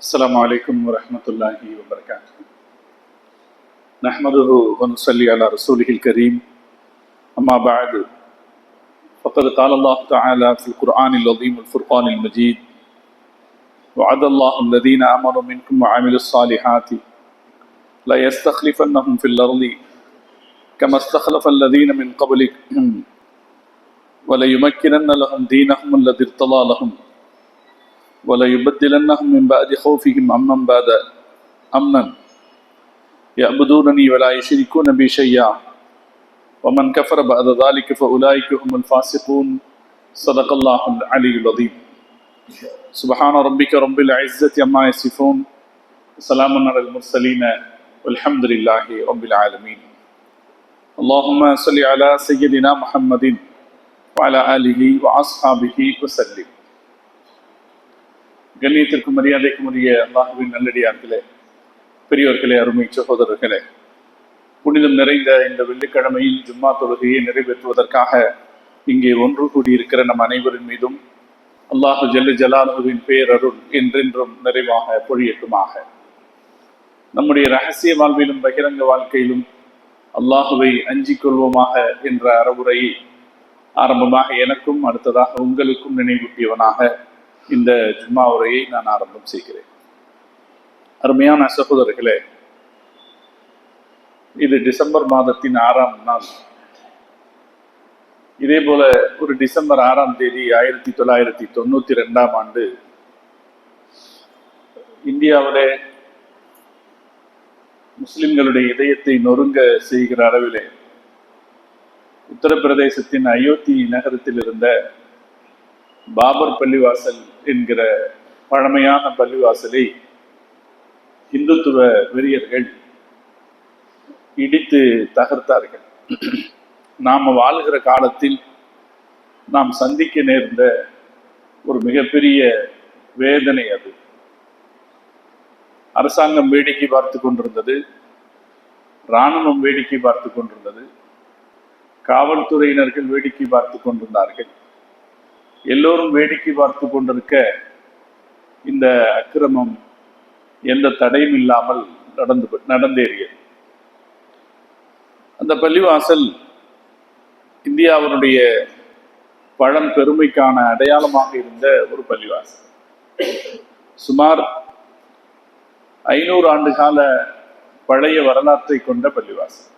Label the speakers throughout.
Speaker 1: السلام عليكم ورحمة الله وبركاته. نحمده ونصلي على رسوله الكريم. أما بعد فقد قال الله تعالى في القرآن العظيم الفرقان المجيد: وعد الله الذين آمنوا منكم وعملوا الصالحات لا يستخلفنهم في الأرض كما استخلف الذين من قبلهم وليمكنن لهم دينهم الذي ارتضى لهم وَلَيُبَدِّلَنَّهُمْ مِنْ بَعْدِ خَوْفِهِمْ أَمْنًا يَعْبُدُونَنِي وَلَا يُشْرِكُونَ بِي شَيْئًا وَمَنْ كَفَرَ بَعْدَ ذَلِكَ فَأُولَئِكَ هُمُ الْفَاسِقُونَ صدق الله العلي العظيم. سبحان ربك رب العزة عما يصفون وسلام على المرسلين والحمد لله رب العالمين. اللهم صل على سيدنا محمد وعلى آله وأصحابه وسلم. கண்ணியத்திற்கும் மரியாதைக்கும் உரிய அல்லாஹ்வின் நல்லடியார்களே, பெரியோர்களே, அருமை சகோதரர்களே, புனிதம் நிறைந்த இந்த வெள்ளிக்கிழமையில் ஜும்மா தொழுகையை நிறைவேற்றுவதற்காக இங்கே ஒன்று கூடியிருக்கிற நம் அனைவரின் மீதும் அல்லாஹு ஜல்ல ஜலாலுவின் பேரருள் என்றென்றும் நிறைவாக பொழியட்டுமாக. நம்முடைய ரகசிய வாழ்விலும் பகிரங்க வாழ்க்கையிலும் அல்லாஹுவை அஞ்சிக் கொள்வோமாக என்ற அறவுரையை ஆரம்பமாக எனக்கும் அடுத்ததாக உங்களுக்கும் நினைவூட்டியவனாக இந்த ஜும்மா உரையை நான் ஆரம்பம் செய்கிறேன். அருமையான சகோதரர்களே, இது டிசம்பர் மாதத்தின் 6ஆம் நாள். இதே போல ஒரு டிசம்பர் 6ஆம் தேதி 1992ஆம் ஆண்டு இந்தியாவிலே முஸ்லிம்களுடைய இதயத்தை நொறுங்க செய்கிற அளவிலே உத்தரப்பிரதேசத்தின் அயோத்தி நகரத்தில் இருந்த பாபர் பள்ளிவாசல் என்கிற பழமையான பள்ளிவாசலை இந்துத்துவ வெறியர்கள் இடித்து தகர்த்தார்கள். நாம் வாழ்கிற காலத்தில் நாம் சந்திக்க நேர்ந்த ஒரு மிகப்பெரிய வேதனை அது. அரசாங்கம் வேடிக்கை பார்த்து கொண்டிருந்தது, இராணுவம் வேடிக்கை பார்த்து கொண்டிருந்தது, காவல்துறையினர்கள் வேடிக்கை பார்த்து கொண்டிருந்தார்கள். எல்லோரும் வேடிக்கை பார்த்து கொண்டிருக்க இந்த அக்கிரமம் எந்த தடையும் இல்லாமல் நடந்தேறியது. அந்த பள்ளிவாசல் இந்தியாவினுடைய பழம் பெருமைக்கான அடையாளமாக இருந்த ஒரு பள்ளிவாசல். சுமார் 500 ஆண்டு கால பழைய வரலாற்றை கொண்ட பள்ளிவாசல்.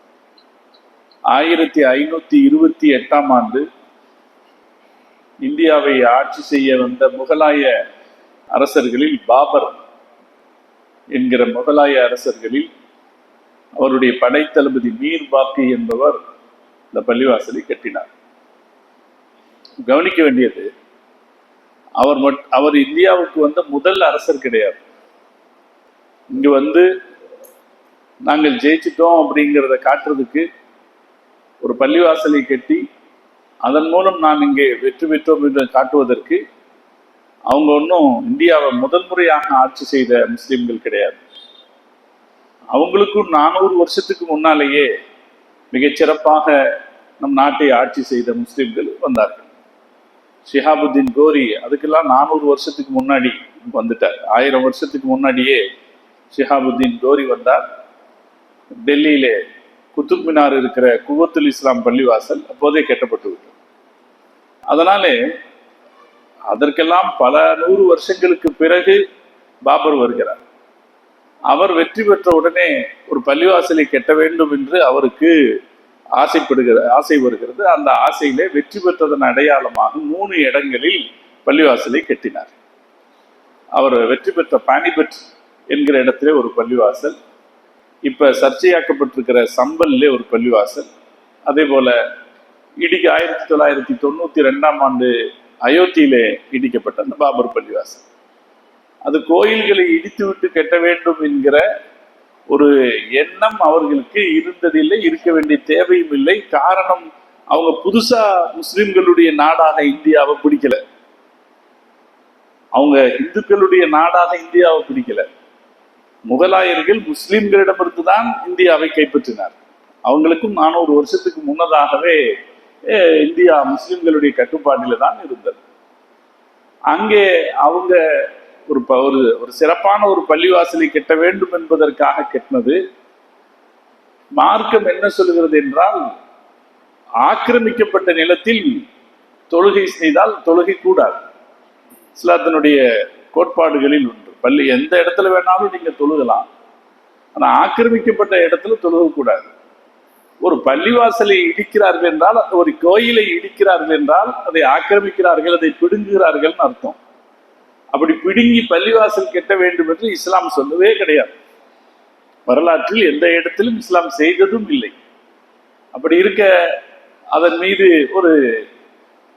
Speaker 1: 1528ஆம் ஆண்டு இந்தியாவை ஆட்சி செய்ய வந்த முகலாய அரசர்களில் பாபர் என்கிற முகலாய அரசர்களில் அவருடைய படைத்தளபதி மீர் பாக்கி என்பவர் இந்த பள்ளிவாசலை கட்டினார். கவனிக்க வேண்டியது, அவர் இந்தியாவுக்கு வந்த முதல் அரசர் கிடையாது. இங்கு வந்து நாங்கள் ஜெயிச்சிட்டோம் அப்படிங்கிறத காட்டுறதுக்கு ஒரு பள்ளிவாசலை கட்டி அதன் மூலம் நான் இங்கே வெற்றி பெற்றோம் என்று காட்டுவதற்கு அவங்க ஒன்றும் இந்தியாவை முதல் முறையாக ஆட்சி செய்த முஸ்லிம்கள் கிடையாது. அவங்களுக்கும் 400 வருஷத்துக்கு முன்னாலேயே மிகச்சிறப்பாக நம் நாட்டை ஆட்சி செய்த முஸ்லிம்கள் வந்தார்கள். ஷிஹாபுத்தீன் கோரி அதுக்கெல்லாம் 400 வருஷத்துக்கு முன்னாடி வந்துட்டார். 1000 வருஷத்துக்கு முன்னாடியே ஷிஹாபுத்தீன் கோரி வந்தார். டெல்லியிலே குத்துப் மினார் இருக்கிற குவத்துல் இஸ்லாம் பள்ளிவாசல் அப்போதே கட்டப்பட்டு விட்டது. அதனாலே அதற்கெல்லாம் பல 100 வருஷங்களுக்கு பிறகு பாபர் வருகிறார். அவர் வெற்றி பெற்ற உடனே ஒரு பள்ளிவாசலை கட்ட வேண்டும் என்று அவருக்கு ஆசை வருகிறது. அந்த ஆசையிலே வெற்றி பெற்றதன் அடையாளமாக 3 இடங்களில் பள்ளிவாசலை கட்டினார். அவர் வெற்றி பெற்ற பானிபட் என்கிற இடத்திலே ஒரு பள்ளிவாசல், இப்ப சர்ச்சையாக்கப்பட்டிருக்கிற சம்பல்லே ஒரு பள்ளிவாசல், அதே போல 1992ஆம் ஆண்டு அயோத்தியிலே இடிக்கப்பட்ட அந்த பாபர் பள்ளிவாசல். அது கோயில்களை இடித்துவிட்டு கட்ட வேண்டும் என்கிற ஒரு எண்ணம் அவர்களுக்கு இருந்ததில்லை, இருக்க வேண்டிய தேவையும் இல்லை. காரணம், அவங்க புதுசா முஸ்லிம்களுடைய நாடாக இந்தியாவை பிடிக்கல, அவங்க இந்துக்களுடைய நாடாக இந்தியாவை பிடிக்கல. முகலாயர்கள் முஸ்லிம்களிடமிருந்து தான் இந்தியாவை கைப்பற்றினார். அவங்களுக்கும் 400 வருஷத்துக்கு முன்னதாகவே இந்தியா முஸ்லிம்களுடைய கட்டுப்பாட்டில தான் இருந்தது. அங்கே அவங்க ஒரு ஒரு சிறப்பான ஒரு பள்ளிவாசலை கட்ட வேண்டும் என்பதற்காக கட்டினது. மார்க்கம் என்ன சொல்கிறது என்றால், ஆக்கிரமிக்கப்பட்ட நிலத்தில் தொழுகை செய்தால் தொழுகை கூடாது. இஸ்லாத்தினுடைய கோட்பாடுகளில் ஒன்று. பள்ளி எந்த இடத்துல வேணாலும் நீங்க தொழுகலாம், ஆனா ஆக்கிரமிக்கப்பட்ட இடத்துல தொழுகக்கூடாது. ஒரு பள்ளிவாசலை இடிக்கிறார்கள் என்றால், ஒரு கோயிலை இடிக்கிறார்கள் என்றால் அதை ஆக்கிரமிக்கிறார்கள், அதை பிடுங்குகிறார்கள் அர்த்தம். அப்படி பிடுங்கி பள்ளிவாசல் கட்ட வேண்டும் என்று இஸ்லாம் சொல்லவே கிடையாது. வரலாற்றில் எந்த இடத்திலும் இஸ்லாம் செய்ததும் இல்லை. அப்படி இருக்க அதன் மீது ஒரு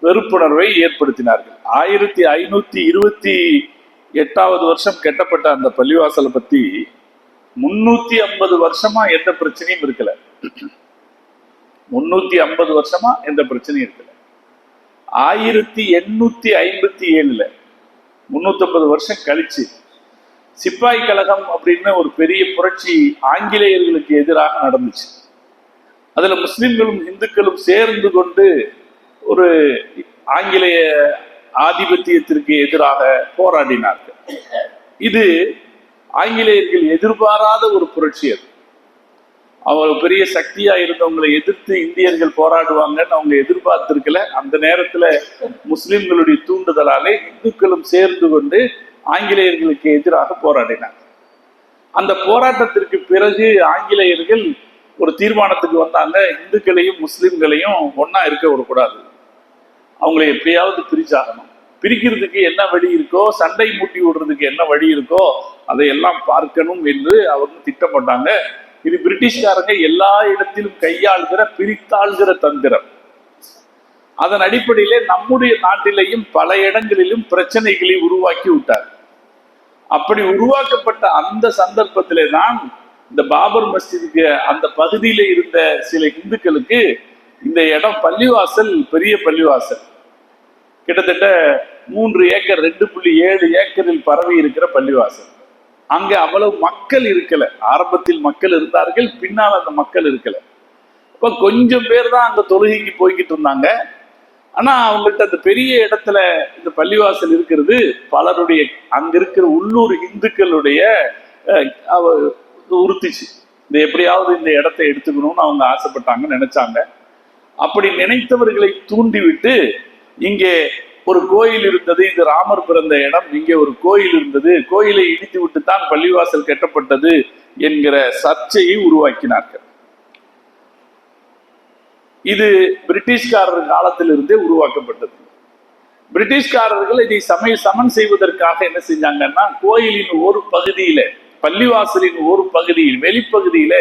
Speaker 1: வெறுப்புணர்வை ஏற்படுத்தினார்கள். 1528வது வருஷம் கட்டப்பட்ட அந்த பள்ளிவாசலை பத்தி 350 வருஷமா எந்த பிரச்சனையும் இருக்கல. 350 வருஷமா எந்த பிரச்சனையும் இருக்கல. 1857 350 வருஷம் கழிச்சு சிப்பாய் கழகம் அப்படின்னு ஒரு பெரிய புரட்சி ஆங்கிலேயர்களுக்கு எதிராக நடந்துச்சு. அதுல முஸ்லிம்களும் இந்துக்களும் சேர்ந்து கொண்டு ஒரு ஆங்கிலேய ஆதிபத்தியத்திற்கு எதிராக போராடினார்கள். இது ஆங்கிலேயர்கள் எதிர்பாராத ஒரு புரட்சி. அது அவங்க பெரிய சக்தியா இருந்தவங்களை எதிர்த்து இந்தியர்கள் போராடுவாங்கன்னு அவங்க எதிர்பார்த்திருக்கல. அந்த நேரத்துல முஸ்லிம்களுடைய தூண்டுதலாலே இந்துக்களும் சேர்ந்து கொண்டு ஆங்கிலேயர்களுக்கு எதிராக போராடினார். அந்த போராட்டத்திற்கு பிறகு ஆங்கிலேயர்கள் ஒரு தீர்மானத்துக்கு வந்தாங்க, இந்துக்களையும் முஸ்லிம்களையும் ஒன்னா இருக்க விடக்கூடாது, அவங்களை எப்படியாவது பிரிச்சாகணும். பிரிக்கிறதுக்கு என்ன வழி இருக்கோ, சண்டை மூட்டி விடுறதுக்கு என்ன வழி இருக்கோ அதையெல்லாம் பார்க்கணும் என்று அவங்க திட்டப்பட்டாங்க. இது பிரிட்டிஷ்காரங்க எல்லா இடத்திலும் கையாளுகிற பிரித்தாள்கிற தந்திரம். அதன் அடிப்படையிலே நம்முடைய நாட்டிலேயும் பல இடங்களிலும் பிரச்சனைகளை உருவாக்கி விட்டார். அப்படி உருவாக்கப்பட்ட அந்த சந்தர்ப்பத்திலே தான் இந்த பாபர் மஸ்ஜிதுக்கு அந்த பகுதியில இருந்த சில இந்துக்களுக்கு இந்த இடம் பள்ளிவாசல், பெரிய பள்ளிவாசல், கிட்டத்தட்ட 3 ஏக்கர் 2.7 ஏக்கரில் பரவி இருக்கிற பள்ளிவாசல். அங்க அவ்வளவு மக்கள் இருக்கல. ஆரம்பத்தில் மக்கள் இருந்தார்கள், பின்னால் அந்த மக்கள் இருக்கல. இப்ப கொஞ்சம் பேர் தான் அங்க தொழுகைக்கு போய்கிட்டு இருந்தாங்க. ஆனா அவங்கள்ட்ட அந்த பெரிய இடத்துல இந்த பள்ளிவாசல் இருக்கிறது பலருடைய அங்க இருக்கிற உள்ளூர் இந்துக்களுடைய உறுத்திச்சு. இந்த எப்படியாவது இந்த இடத்தை எடுத்துக்கணும்னு அவங்க ஆசைப்பட்டாங்க, நினைச்சாங்க. அப்படி நினைத்தவர்களை தூண்டிவிட்டு இங்கே ஒரு கோயில் இருந்தது, இது ராமர் பிறந்த இடம், இங்கே ஒரு கோயில் இருந்தது, கோயிலை இடித்து விட்டு தான் பள்ளிவாசல் கட்டப்பட்டது என்கிற சர்ச்சையை உருவாக்கினார்கள். இது பிரிட்டிஷ்காரர் காலத்திலிருந்தே உருவாக்கப்பட்டது. பிரிட்டிஷ்காரர்கள் இதை சமன் செய்வதற்காக என்ன செஞ்சாங்கன்னா, கோயிலின் ஒரு பகுதியில, பள்ளிவாசலின் ஒரு பகுதியில், வெளிப்பகுதியில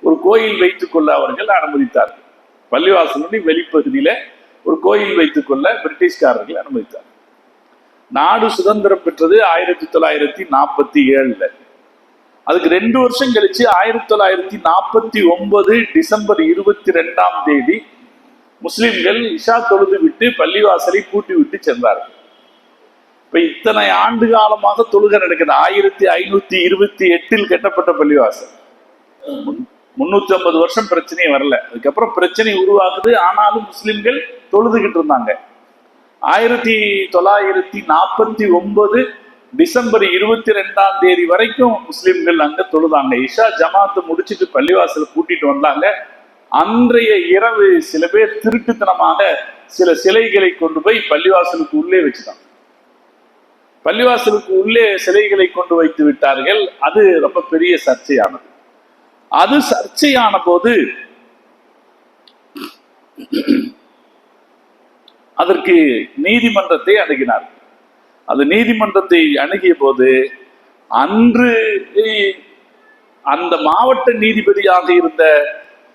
Speaker 1: ஒரு கோயில் வைத்துக் கொள்ள அவர்கள் அனுமதித்தார்கள். பள்ளிவாசலுடைய வெளிப்பகுதியில ஒரு கோயில் வைத்துக் கொள்ள பிரிட்டிஷ்காரர்கள் அனுமதித்தார்கள். நாடு சுதந்திரம் பெற்றது 1947. அதுக்கு 2 வருஷம் கழிச்சு 1949 டிசம்பர் 22ஆம் தேதி முஸ்லிம்கள் இஷா தொழுது விட்டு பள்ளிவாசலை பூட்டி விட்டு சென்றார்கள். இப்ப இத்தனை ஆண்டு காலமாக தொழுகை நடக்குது. 1528 கட்டப்பட்ட பள்ளிவாசல். 350 வருஷம் பிரச்சனையே வரல. அதுக்கப்புறம் பிரச்சனை உருவாகுது. ஆனாலும் முஸ்லிம்கள் தொழுதுகிட்டு இருந்தாங்க. 1949 டிசம்பர் 22ஆம் தேதி வரைக்கும் முஸ்லிம்கள் அங்க தொழுதாங்க. இஷா ஜமாத்து முடிச்சுட்டு பள்ளிவாசலை கூட்டிட்டு வந்தாங்க. அன்றைய இரவு சில பேர் திருட்டுத்தனமாக சில சிலைகளை கொண்டு போய் பள்ளிவாசலுக்கு உள்ளே வச்சுட்டாங்க. பள்ளிவாசலுக்கு உள்ளே சிலைகளை கொண்டு வைத்து விட்டார்கள். அது ரொம்ப பெரிய சர்ச்சையானது. அது சர்ச்சையான போது அதற்கு நீதிமன்றத்தை அணுகினார்கள். அது நீதிமன்றத்தை அணுகிய போது அன்று அந்த மாவட்ட நீதிபதியாக இருந்த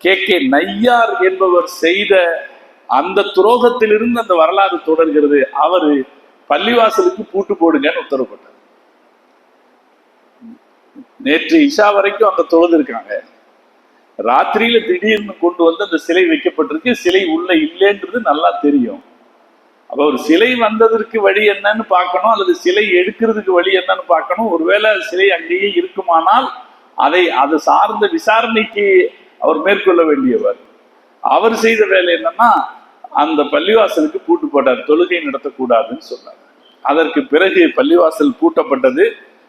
Speaker 1: KK நையார் என்பவர் செய்த அந்த துரோகத்திலிருந்து அந்த வரலாறு தொடர்கிறது. அவரு பள்ளிவாசலுக்கு பூட்டு போடுங்கன்னு உத்தரவு போட்டார். நேற்று இஷா வரைக்கும் அங்க தொழுது இருக்காங்க. ராத்திரியில திடீர்னு கொண்டு வந்து அந்த சிலை வைக்கப்பட்டிருக்கு. சிலை உள்ள இல்லைன்றது நல்லா தெரியும். அப்ப ஒரு சிலை வந்ததற்கு வழி என்னன்னு பார்க்கணும், அல்லது சிலை எடுக்கிறதுக்கு வழி என்னன்னு பார்க்கணும். ஒருவேளை சிலை அங்கேயே இருக்குமானால் அது சார்ந்த விசாரணைக்கு அவர் மேற்கொள்ள வேண்டியவர். அவர் செய்த வேலை என்னன்னா, அந்த பள்ளிவாசலுக்கு பூட்டு போட்டார், தொழுகை நடத்தக்கூடாதுன்னு சொன்னார். அதற்கு பிறகு பள்ளிவாசல் பூட்டப்பட்டது.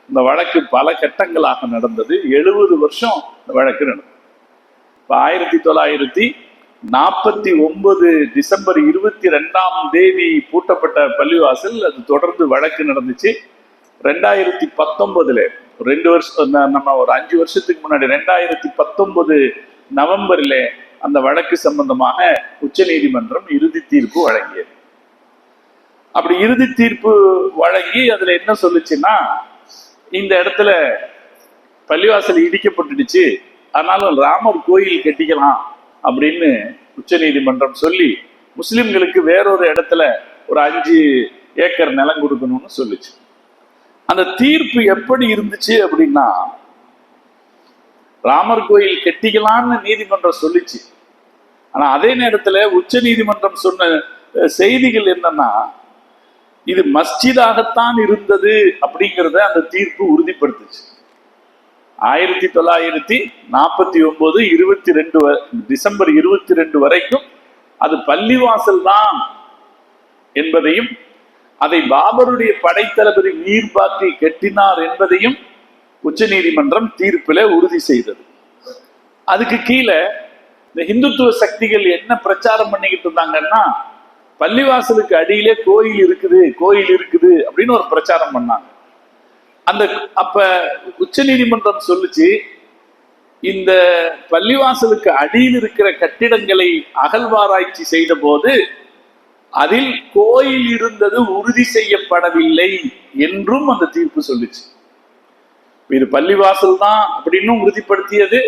Speaker 1: இந்த வழக்கு பல கட்டங்களாக நடந்தது. 70 வருஷம் இந்த வழக்கு நடந்தது. இப்போ 1949 டிசம்பர் 22ஆம் தேதி பூட்டப்பட்ட பள்ளிவாசல் அது தொடர்ந்து வழக்கு நடந்துச்சு. 2019 2 வருஷம், நம்ம ஒரு 5 வருஷத்துக்கு முன்னாடி 2019 நவம்பரில் அந்த வழக்கு சம்பந்தமாக உச்ச நீதிமன்றம் இறுதி தீர்ப்பு வழங்கியது. அப்படி இறுதி தீர்ப்பு வழங்கி அதுல என்ன சொல்லுச்சுன்னா, இந்த இடத்துல பள்ளிவாசல் இடிக்கப்பட்டுடுச்சு, ஆனாலும் ராமர் கோயில் கட்டிக்கலாம் அப்படின்னு உச்ச நீதிமன்றம் சொல்லி முஸ்லிம்களுக்கு வேறொரு இடத்துல ஒரு 5 ஏக்கர் நிலம் கொடுக்கணும்னு சொல்லுச்சு. அந்த தீர்ப்பு எப்படி இருந்துச்சு அப்படின்னா, ராமர் கோயில் கட்டிக்கலாம்னு நீதிமன்றம் சொல்லிச்சு. ஆனா அதே நேரத்துல உச்ச நீதிமன்றம் சொன்ன செய்திகள் என்னன்னா, இது மஸ்ஜிதாகத்தான் இருந்தது அப்படிங்கிறத அந்த தீர்ப்பு உறுதிப்படுத்துச்சு. 1949 டிசம்பர் 22 வரைக்கும் அது பள்ளிவாசல் தான் என்பதையும், அதை பாபருடைய படைத்தளபதி மீர் பாக்கி கட்டினார் என்பதையும் உச்ச நீதிமன்றம் தீர்ப்பில உறுதி செய்தது. அதுக்கு கீழே இந்த இந்துத்துவ சக்திகள் என்ன பிரச்சாரம் பண்ணிக்கிட்டு இருந்தாங்கன்னா, பள்ளிவாசலுக்கு அடியிலே கோயில் இருக்குது அப்படின்னு ஒரு பிரச்சாரம் பண்ணாங்க. அப்ப உச்ச நீதிமன்றம் சொல்லுச்சு, இந்த பள்ளிவாசலுக்கு அடியில் இருக்கிற கட்டிடங்களை அகழ்வாராய்ச்சி செய்த போது அதில் கோயில் இருந்தது உறுதி செய்யப்படவில்லை என்றும் அந்த தீர்ப்பு சொல்லுச்சு. இது பள்ளிவாசல் தான் அப்படின்னு உறுதிப்படுத்தியது.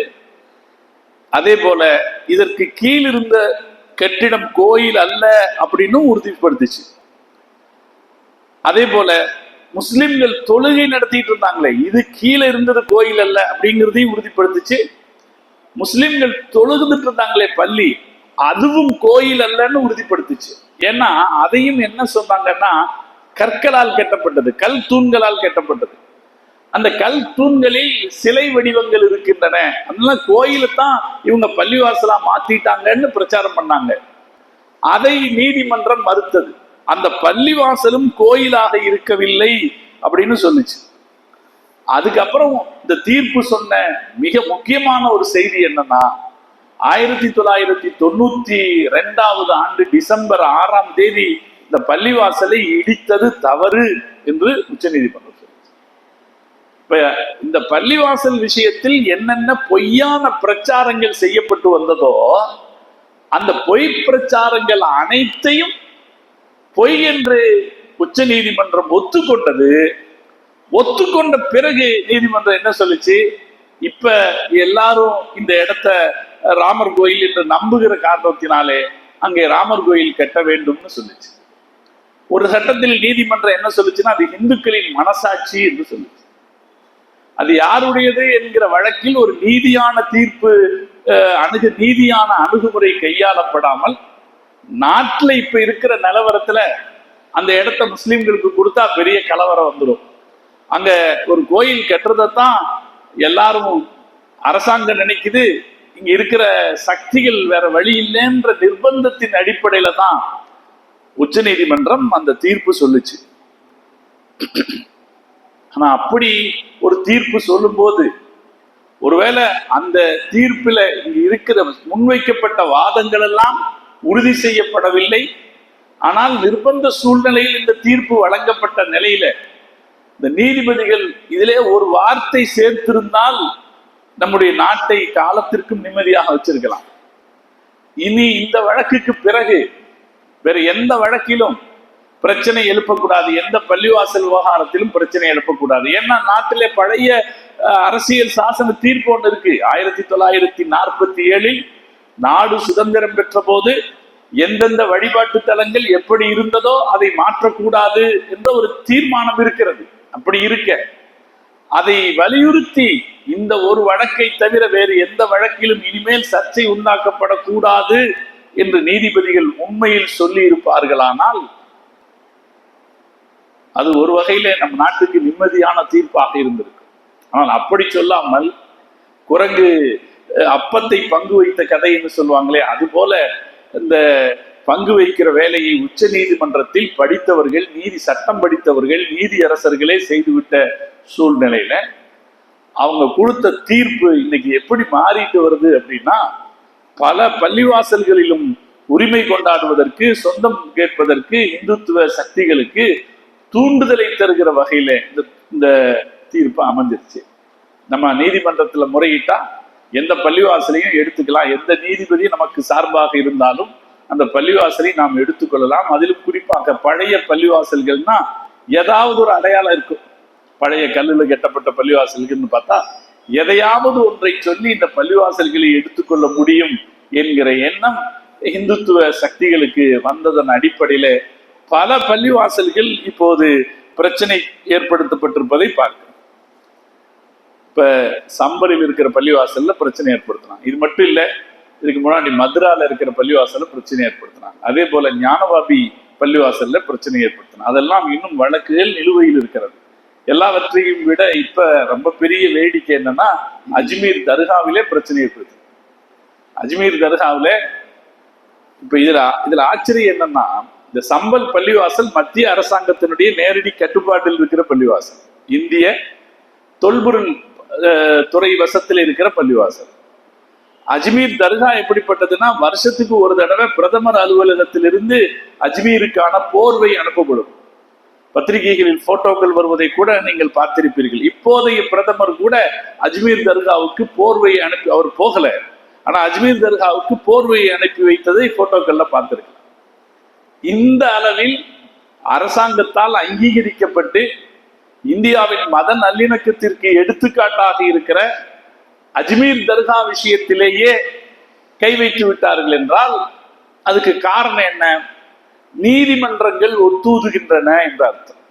Speaker 1: அதே போல இதற்கு கீழ் இருந்த கட்டிடம் கோயில் அல்ல அப்படின்னு உறுதிப்படுத்துச்சு. அதே போல முஸ்லிம்கள் தொழுகை நடத்திட்டு இருந்தாங்களே, இது கீழே இருந்தது கோயில் அல்ல அப்படிங்கிறதையும் உறுதிப்படுத்துச்சு. முஸ்லிம்கள் தொழுதுட்டு இருந்தாங்களே பள்ளி, அதுவும் கோயில் அல்லன்னு உறுதிப்படுத்துச்சு. ஏன்னா அதையும் என்ன சொன்னாங்கன்னா, கற்களால் கட்டப்பட்டது, கல் தூண்களால் கட்டப்பட்டது. அந்த கல் தூண்களில் சிலை வடிவங்கள் இருக்கின்றன, அதெல்லாம் கோயிலை தான் இவங்க பள்ளிவாசலா மாத்திட்டாங்கன்னு பிரச்சாரம் பண்ணாங்க. அதை நீதிமன்றம் மறுத்தது. அந்த பள்ளிவாசலும் கோயிலாக இருக்கவில்லை அப்படின்னு சொல்லுச்சு. அதுக்கப்புறம் இந்த தீர்ப்பு சொன்ன மிக முக்கியமான ஒரு செய்தி என்னன்னா, 1992 ஆண்டு டிசம்பர் 6ஆம் தேதி இந்த பள்ளிவாசலை இடித்தது தவறு என்று உச்ச நீதிமன்றம் சொல்லுச்சு. இப்ப இந்த பள்ளிவாசல் விஷயத்தில் என்னென்ன பொய்யான பிரச்சாரங்கள் செய்யப்பட்டு வந்ததோ, அந்த பொய் பிரச்சாரங்கள் அனைத்தையும் பொய் என்று உச்ச நீதிமன்றம் ஒத்துக்கொண்டது. ஒத்துக்கொண்ட பிறகு நீதிமன்றம் என்ன சொல்லுச்சு, இப்ப எல்லாரும் இந்த இடத்த ராமர் கோயில் என்று நம்புகிற காரணத்தினாலே அங்கே ராமர் கோயில் கட்ட வேண்டும்னு சொல்லுச்சு. ஒரு சட்டத்தில் நீதிமன்றம் என்ன சொல்லுச்சுன்னா, அது இந்துக்களின் மனசாட்சி என்று சொல்லுச்சு. அது யாருடையது என்கிற வழக்கில் ஒரு நீதியான தீர்ப்பு நீதியான அணுகுமுறை கையாளப்படாமல், நாட்டுல இப்ப இருக்கிற நிலவரத்துல அந்த இடத்த முஸ்லிம்களுக்கு கொடுத்தா பெரிய கலவரம் வந்துடும், அங்க ஒரு கோயில் கட்டுறதான் எல்லாரும் அரசாங்கம் நினைக்குது, இங்க இருக்கிற சக்திகள் வேற வழி இல்லைன்ற நிர்பந்தத்தின் அடிப்படையில தான் உச்ச நீதிமன்றம் அந்த தீர்ப்பு சொல்லுச்சு. ஆனா அப்படி ஒரு தீர்ப்பு சொல்லும் போது, ஒருவேளை அந்த தீர்ப்பில இங்க இருக்கிற முன்வைக்கப்பட்ட வாதங்கள் எல்லாம் உறுதி செய்யப்படவில்லை, ஆனால் நிர்பந்த சூழ்நிலையில் இந்த தீர்ப்பு வழங்கப்பட்ட நிலையில இந்த நீதிபதிகள் இதிலே ஒரு வார்த்தை சேர்த்திருந்தால் நம்முடைய நாட்டை காலத்திற்கும் நிம்மதியாக வச்சிருக்கலாம். இனி இந்த வழக்குக்கு பிறகு வேற எந்த வழக்கிலும் பிரச்சனை எழுப்பக்கூடாது, எந்த பள்ளிவாசல் விவகாரத்திலும் பிரச்சனை எழுப்பக்கூடாது. ஏன்னா நாட்டிலே பழைய அரசியல் சாசன தீர்ப்பு ஒன்று இருக்கு. 1947 நாடு சுதந்திரம் பெற்ற போது எந்தெந்த வழிபாட்டு தலங்கள் எப்படி இருந்ததோ அதை மாற்றக்கூடாது என்ற ஒரு தீர்மானம் இருக்கிறது. அப்படி இருக்க அதை வலியுறுத்தி இந்த ஒரு வழக்கை தவிர வேறு எந்த வழக்கிலும் இனிமேல் சர்ச்சை உண்டாக்கப்படக்கூடாது என்று நீதிபதிகள் உண்மையில் சொல்லி இருப்பார்களானால் அது ஒரு வகையில நம் நாட்டுக்கு நிம்மதியான தீர்ப்பாக இருந்திருக்கு. ஆனால் அப்படி சொல்லாமல் குரங்கு அப்பத்தை பங்கு வைத்த கதை என்று சொல்லுவாங்களே, அது போல இந்த பங்கு வைக்கிற வேலையை உச்ச நீதிமன்றத்தில் படித்தவர்கள், சட்டம் படித்தவர்கள், நீதி அரசர்களே செய்துவிட்ட சூழ்நிலையில அவங்க கொடுத்த தீர்ப்பு இன்னைக்கு எப்படி மாறிட்டு வருது அப்படின்னா, பல பள்ளிவாசல்களிலும் உரிமை கொண்டாடுவதற்கு, சொந்தம் கேட்பதற்கு இந்துத்துவ சக்திகளுக்கு தூண்டுதலை தருகிற வகையில இந்த தீர்ப்பு அமைஞ்சிருச்சு. நம்ம நீதிமன்றத்துல முறையிட்டா எந்த பள்ளிவாசலையும் எடுத்துக்கலாம், எந்த நீதிபதி நமக்கு சார்பாக இருந்தாலும் அந்த பள்ளிவாசலை நாம் எடுத்துக்கொள்ளலாம். அதிலும் குறிப்பாக பழைய பள்ளிவாசல்கள்னா ஏதாவது ஒரு அடையாளம் இருக்கும். பழைய கல்லுல கட்டப்பட்ட பள்ளிவாசல்கள்னு பார்த்தா எதையாவது ஒன்றை சொல்லி இந்த பள்ளிவாசல்களை எடுத்துக்கொள்ள முடியும் என்கிற எண்ணம் இந்துத்துவ சக்திகளுக்கு வந்ததன் அடிப்படையில பல பள்ளிவாசல்கள் இப்போது பிரச்சனை ஏற்படுத்தப்பட்டிருப்பதை பார்க்கிறோம். இப்ப சம்பரில் இருக்கிற பள்ளிவாசல்ல பிரச்சனை ஏற்படுத்தினாங்க. இது மட்டும் இல்ல, இதுக்கு முன்னாடி மதுரால இருக்கிற பள்ளிவாசல்ல பிரச்சனை ஏற்படுத்தினாங்க. அதே போல ஞானவாபி பள்ளிவாசல்ல பிரச்சனை ஏற்படுத்தினாங்க. அதெல்லாம் இன்னும் வழக்குகள் நிலுவையில் இருக்கிறது. எல்லாவற்றையும் விட இப்ப ரொம்ப பெரிய வேடிக்கை என்னன்னா, அஜ்மீர் தர்காவிலே பிரச்சனை ஏற்படுது. அஜ்மீர் தர்காவில இப்ப இதுல ஆச்சரியம் என்னன்னா, இந்த சம்பல் பள்ளிவாசல் மத்திய அரசாங்கத்தினுடைய நேரடி கட்டுப்பாட்டில் இருக்கிற பள்ளிவாசல், இந்திய தொல்பொருள் துறை வசத்தில் இருக்கிற பள்ளிவாசல். அஜ்மீர் தர்கா எப்படிப்பட்டதுன்னா, வருஷத்துக்கு ஒரு தடவை பிரதமர் அலுவலகத்திலிருந்து அஜ்மீருக்கான போர்வை அனுப்பப்படும். பத்திரிகைகளில் போட்டோக்கள் வருவதை கூட நீங்கள் பார்த்திருப்பீர்கள். இப்போதைய பிரதமர் கூட அஜ்மீர் தர்காவுக்கு போர்வையை அனுப்பி, அவர் போகல, ஆனா அஜ்மீர் தர்காவுக்கு போர்வையை அனுப்பி வைத்ததை போட்டோக்கள்ல பார்த்திருக்கலாம். இந்த அளவில் அரசாங்கத்தால் அங்கீகரிக்கப்பட்டு இந்தியாவின் மத நல்லிணக்கத்திற்கு எடுத்துக்காட்டாக இருக்கிற அஜ்மீர் தர்கா விஷயத்திலேயே கை வைத்து விட்டார்கள் என்றால் அதுக்கு காரணம் என்ன? நீதிமன்றங்கள் ஒத்துதுகின்றன என்ற அர்த்தம்.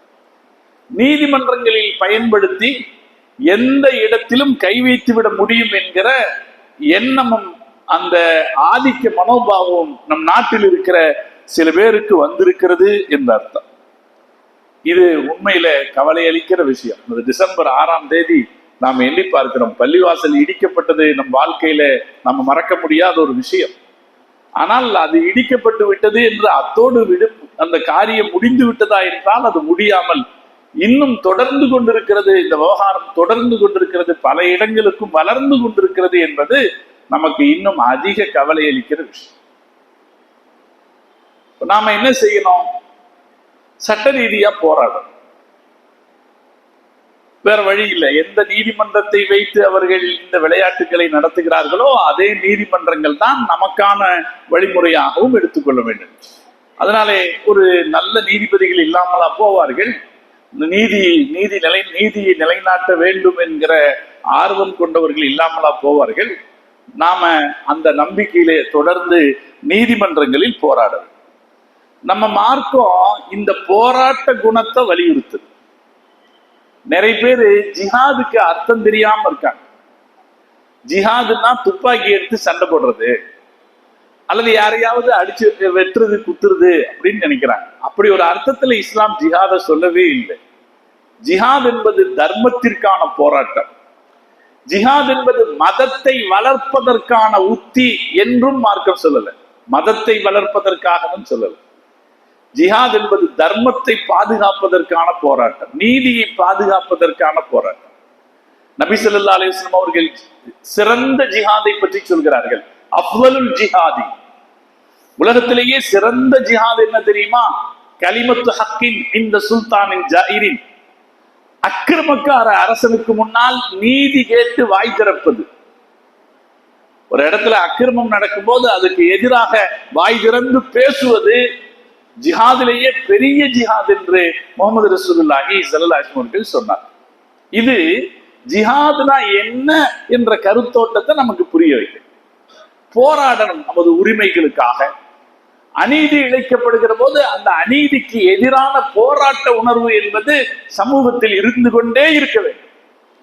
Speaker 1: நீதிமன்றங்களில் பயன்படுத்தி எந்த இடத்திலும் கை வைத்து விட முடியும் என்கிற எண்ணமும் அந்த ஆதிக்க மனோபாவம் நம் நாட்டில் இருக்கிற சில பேருக்கு வந்திருக்கிறது என்ற அர்த்தம். இது உண்மையில கவலை அளிக்கிற விஷயம். டிசம்பர் 6ஆம் தேதி நாம் எண்ணி பார்க்கிறோம். பள்ளிவாசல் இடிக்கப்பட்டது நம் வாழ்க்கையில நம்ம மறக்க முடியாத ஒரு விஷயம். ஆனால் அது இடிக்கப்பட்டு விட்டது என்று அத்தோடு அந்த காரியம் முடிந்து விட்டதா என்றால் அது முடியாமல் இன்னும் தொடர்ந்து கொண்டிருக்கிறது. இந்த விவகாரம் தொடர்ந்து கொண்டிருக்கிறது, பல இடங்களுக்கும் வளர்ந்து கொண்டிருக்கிறது என்பது நமக்கு இன்னும் அதிக கவலை அளிக்கிற விஷயம். நாம என்ன செய்யணும்? சட்ட ரீதியா போராடணும். வேற வழி இல்லை. எந்த நீதிமன்றத்தை வைத்து அவர்கள் இந்த விளையாட்டுகளை நடத்துகிறார்களோ அதே நீதிமன்றங்கள் தான் நமக்கான வழிமுறையாகவும் எடுத்துக்கொள்ள வேண்டும். அதனாலே ஒரு நல்ல நீதிபதிகள் இல்லாமலா போவார்கள்? நீதியை நிலைநாட்ட வேண்டும் என்கிற ஆர்வம் கொண்டவர்கள் இல்லாமலா போவார்கள்? நாம அந்த நம்பிக்கையிலே தொடர்ந்து நீதிமன்றங்களில் போராடணும். நம்ம மார்க்கம் இந்த போராட்ட குணத்தை வலியுறுத்துது. நிறைய பேரு ஜிஹாதுக்கு அர்த்தம் தெரியாம இருக்காங்க. ஜிஹாதுன்னா துப்பாக்கி எடுத்து சண்டை போடுறது அல்லது யாரையாவது அடிச்சு வெட்டுறது, குத்துறது அப்படின்னு நினைக்கிறாங்க. அப்படி ஒரு அர்த்தத்துல இஸ்லாம் ஜிஹாத சொல்லவே இல்லை. ஜிஹாத் என்பது தர்மத்திற்கான போராட்டம். ஜிஹாத் என்பது மதத்தை வளர்ப்பதற்கான உத்தி என்றும் மார்க்கம் சொல்லல. மதத்தை வளர்ப்பதற்காகவும் சொல்லல. ஜிஹாத் என்பது தர்மத்தை பாதுகாப்பதற்கான போராட்டம், நீதியை பாதுகாப்பதற்கான போராட்டம். நபி ஸல்லல்லாஹு அலைஹி வஸல்லம் அவர்கள் சிறந்த ஜிஹாதை பற்றி சொல்கிறார்கள். அஃவலுல் ஜிஹாதி, உலகத்திலேயே சிறந்த ஜிஹாத் என்ன தெரியுமா? கலிமத்து ஹக்கின் இந்த சுல்தானின் ஜாயிரின், அக்கிரமக்கார அரசனுக்கு முன்னால் நீதி கேட்டு வாய் திறப்பது. ஒரு இடத்துல அக்கிரமம் நடக்கும் போது அதுக்கு எதிராக வாய் திறந்து பேசுவது ஜிஹாதிலேயே பெரிய ஜிஹாத் என்று முகமது ரசூலுல்லாஹி ஸல்லல்லாஹு அலைஹி வஸல்லம் சொன்னார். இது ஜிஹாத்னா என்ன என்ற கருத்தோட்டத்தை நமக்கு புரிய வைக்கும். போராடணும் நமது உரிமைகளுக்காக. அநீதி இழைக்கப்படுகிற போது அந்த அநீதிக்கு எதிரான போராட்ட உணர்வு என்பது சமூகத்தில் இருந்து கொண்டே இருக்க வேண்டும்.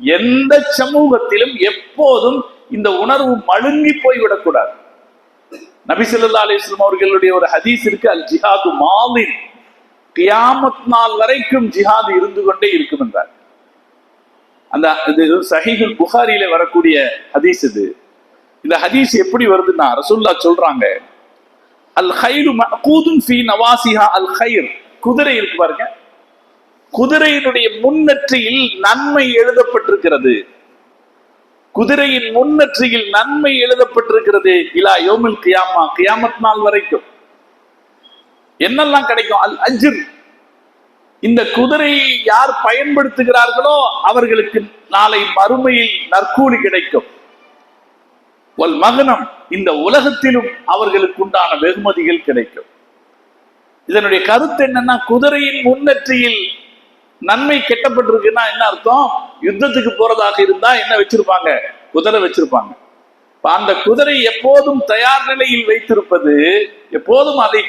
Speaker 1: எந்த சமூகத்திலும் எப்போதும் இந்த உணர்வு மழுங்கி போய்விடக்கூடாது. நபி ஸல்லல்லாஹு அலைஹி வஸல்லம் அவர்களுடைய ஒரு ஹதீஸ் இருக்கு, அல் ஜிஹாது மாலின், கியாமத் நாள் வரைக்கும் ஜிஹாத் இருந்து கொண்டே இருக்கும் என்றார். அந்த சஹீஹுல் புகாரியில வரக்கூடிய ஹதீஸ் இது. இந்த ஹதீஸ் எப்படி வருதுன்னா, ரசூலுல்லாஹ் சொல்றாங்க, அல் ஹைரு மஅகூதுன் ஃபீ நவாசிஹா அல் ஹைர். குதிரை இருக்கு பாருங்க, குதிரையினுடைய முன்னற்றியில் நன்மை எழுதப்பட்டிருக்கிறது. குதிரையின் முன்னற்றியில் நன்மை எழுதப்பட்டிருக்கிறது. இலா யௌமில் கியாமா, கியாமத் நாள் வரைக்கும். என்னெல்லாம் கிடைக்கும்? அல் அஜ்ர். இந்த குதிரையை யார் பயன்படுத்துகிறார்களோ அவர்களுக்கு நாளை மறுமையில் நற்கூலி கிடைக்கும். வல் மகனம், இந்த உலகத்திலும் அவர்களுக்கு உண்டான வெகுமதிகள் கிடைக்கும். இதனுடைய கருத்து என்னன்னா, குதிரையின் முன்னற்றியில் நன்மை கெட்டப்பட்டிருக்குன்னா என்ன அர்த்தம்? யுத்தத்துக்கு போறதாக இருந்தா என்ன வச்சிருப்பாங்க? குதிரை வச்சிருப்பாங்க. அந்த குதிரை எப்போதும் தயார் நிலையில் வைத்திருப்பது, எப்போதும் அதை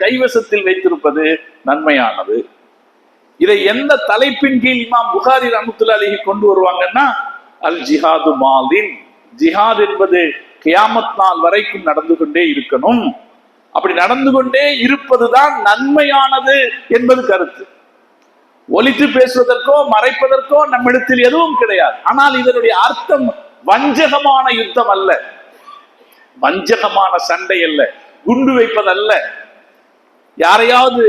Speaker 1: கைவசத்தில் வைத்திருப்பது நன்மையானது. இதை எந்த தலைப்பின் கீழ் இமாம் புகாரி ரஹ்மத்துல்லாஹி அலைஹி கொண்டு வருவாங்கன்னா, அல் ஜிஹாது மாலின், ஜிஹாத் என்பது கியாமத் நாள் வரைக்கும் நடந்து கொண்டே இருக்கணும். அப்படி நடந்து கொண்டே இருப்பதுதான் நன்மையானது என்பது கருத்து. ஒலித்து பேசுவதற்கோ மறைப்பதற்கோ நம்மிடத்தில் எதுவும் கிடையாது. ஆனால் இதனுடைய அர்த்தம் வஞ்சகமான யுத்தம் அல்ல, வஞ்சகமான சண்டை அல்ல, குண்டு வைப்பதல்ல, யாரையாவது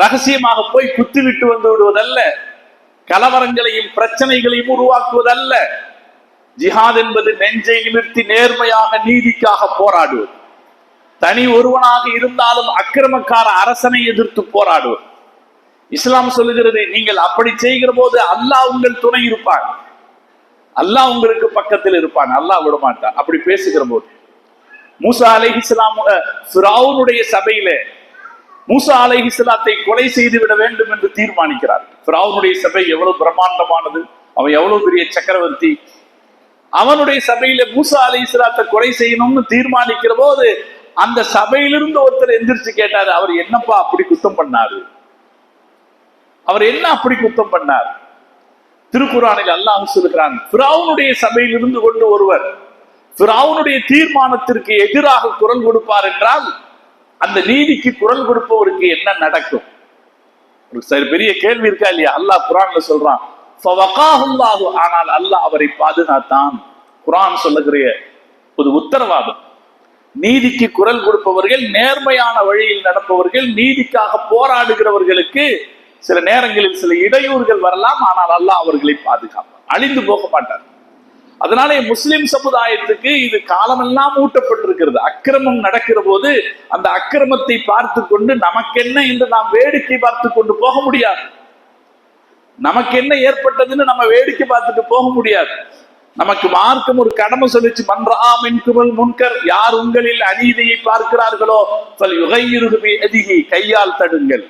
Speaker 1: ரகசியமாக போய் குத்திவிட்டு வந்து விடுவதல்ல, கலவரங்களையும் பிரச்சனைகளையும் உருவாக்குவதல்ல. ஜிஹாத் என்பது நெஞ்சை நிமிர்த்தி நேர்மையாக நீதிக்காக போராடுவது. தனி ஒருவனாக இருந்தாலும் அக்கிரமக்கார அரசனை எதிர்த்து போராடுவது. இஸ்லாம் சொல்லுகிறது, நீங்கள் அப்படி செய்கிற போது அல்லாஹ் உங்கள் துணை இருப்பான், அல்லாஹ் உங்களுக்கு பக்கத்தில் இருப்பான், அல்லாஹ் விட மாட்டான். அப்படி பேசுகிற போது மூசா அலைஹிஸ்ஸலாம் ஃபிரௌனுடைய சபையிலே மூசா அலைஹிஸ்ஸலாத்தை கொலை செய்து விட வேண்டும் என்று தீர்மானிக்கிறார். ஃபிரௌனுடைய சபை எவ்வளவு பிரம்மாண்டமானது, அவன் எவ்வளவு பெரிய சக்கரவர்த்தி. அவனுடைய சபையில மூசா அலைஹிஸ்ஸலாத்தை கொலை செய்யணும்னு தீர்மானிக்கிற போது அந்த சபையிலிருந்து ஒருத்தர் எந்திரிச்சு கேட்டாரு, அவர் என்னப்பா அப்படி குத்தம் பண்ணாரு? அவர் என்ன அப்படி குத்தம் பண்ணார்? திருக்குர்ஆனில் அல்லாஹ் சொல்கிறான், ஃபிரௌனுடைய சபையில் இருந்து கொண்டு ஒருவர் ஃபிரௌனுடைய தீர்மானத்திற்கு எதிராக குரல் கொடுப்பார் என்றால் அந்த நீதிக்கு குரல் கொடுப்பவருக்கு என்ன நடக்கும்? ஒரு பெரிய கேள்வி இருக்கா இல்லையா? அல்லாஹ் குர்ஆன்ல சொல்றான், ஃபவகாஹுல்லாஹு, ஆனால் அல்லாஹ் அவரை பாதுகாத்தான். குர்ஆன் சொல்லுகிற ஒரு உத்தரவாதம். நீதிக்கு குரல் கொடுப்பவர்கள், நேர்மையான வழியில் நடப்பவர்கள், நீதிக்காக போராடுகிறவர்களுக்கு சில நேரங்களில் சில இடையூறுகள் வரலாம், ஆனால் அல்லாஹ் அவர்களை பாதுகாப்பார், அழிந்து போக மாட்டார். அதனாலே முஸ்லிம் சமுதாயத்துக்கு இது காலமெல்லாம் ஊட்டப்பட்டிருக்கிறது. அக்கிரமம் நடக்கிற போது அந்த அக்கிரமத்தை பார்த்து கொண்டு நமக்கென்ன என்று நாம் வேடிக்கை பார்த்து கொண்டு போக முடியாது. நமக்கு என்ன ஏற்பட்டதுன்னு நம்ம வேடிக்கை பார்த்துட்டு போக முடியாது. நமக்கு மார்க்கம் ஒரு கடமை சொல்லிச்சு, மன்றா மின்குமல் முன்கர், யார் உங்களில் அநீதியை பார்க்கிறார்களோ கையால் தடுங்கள்.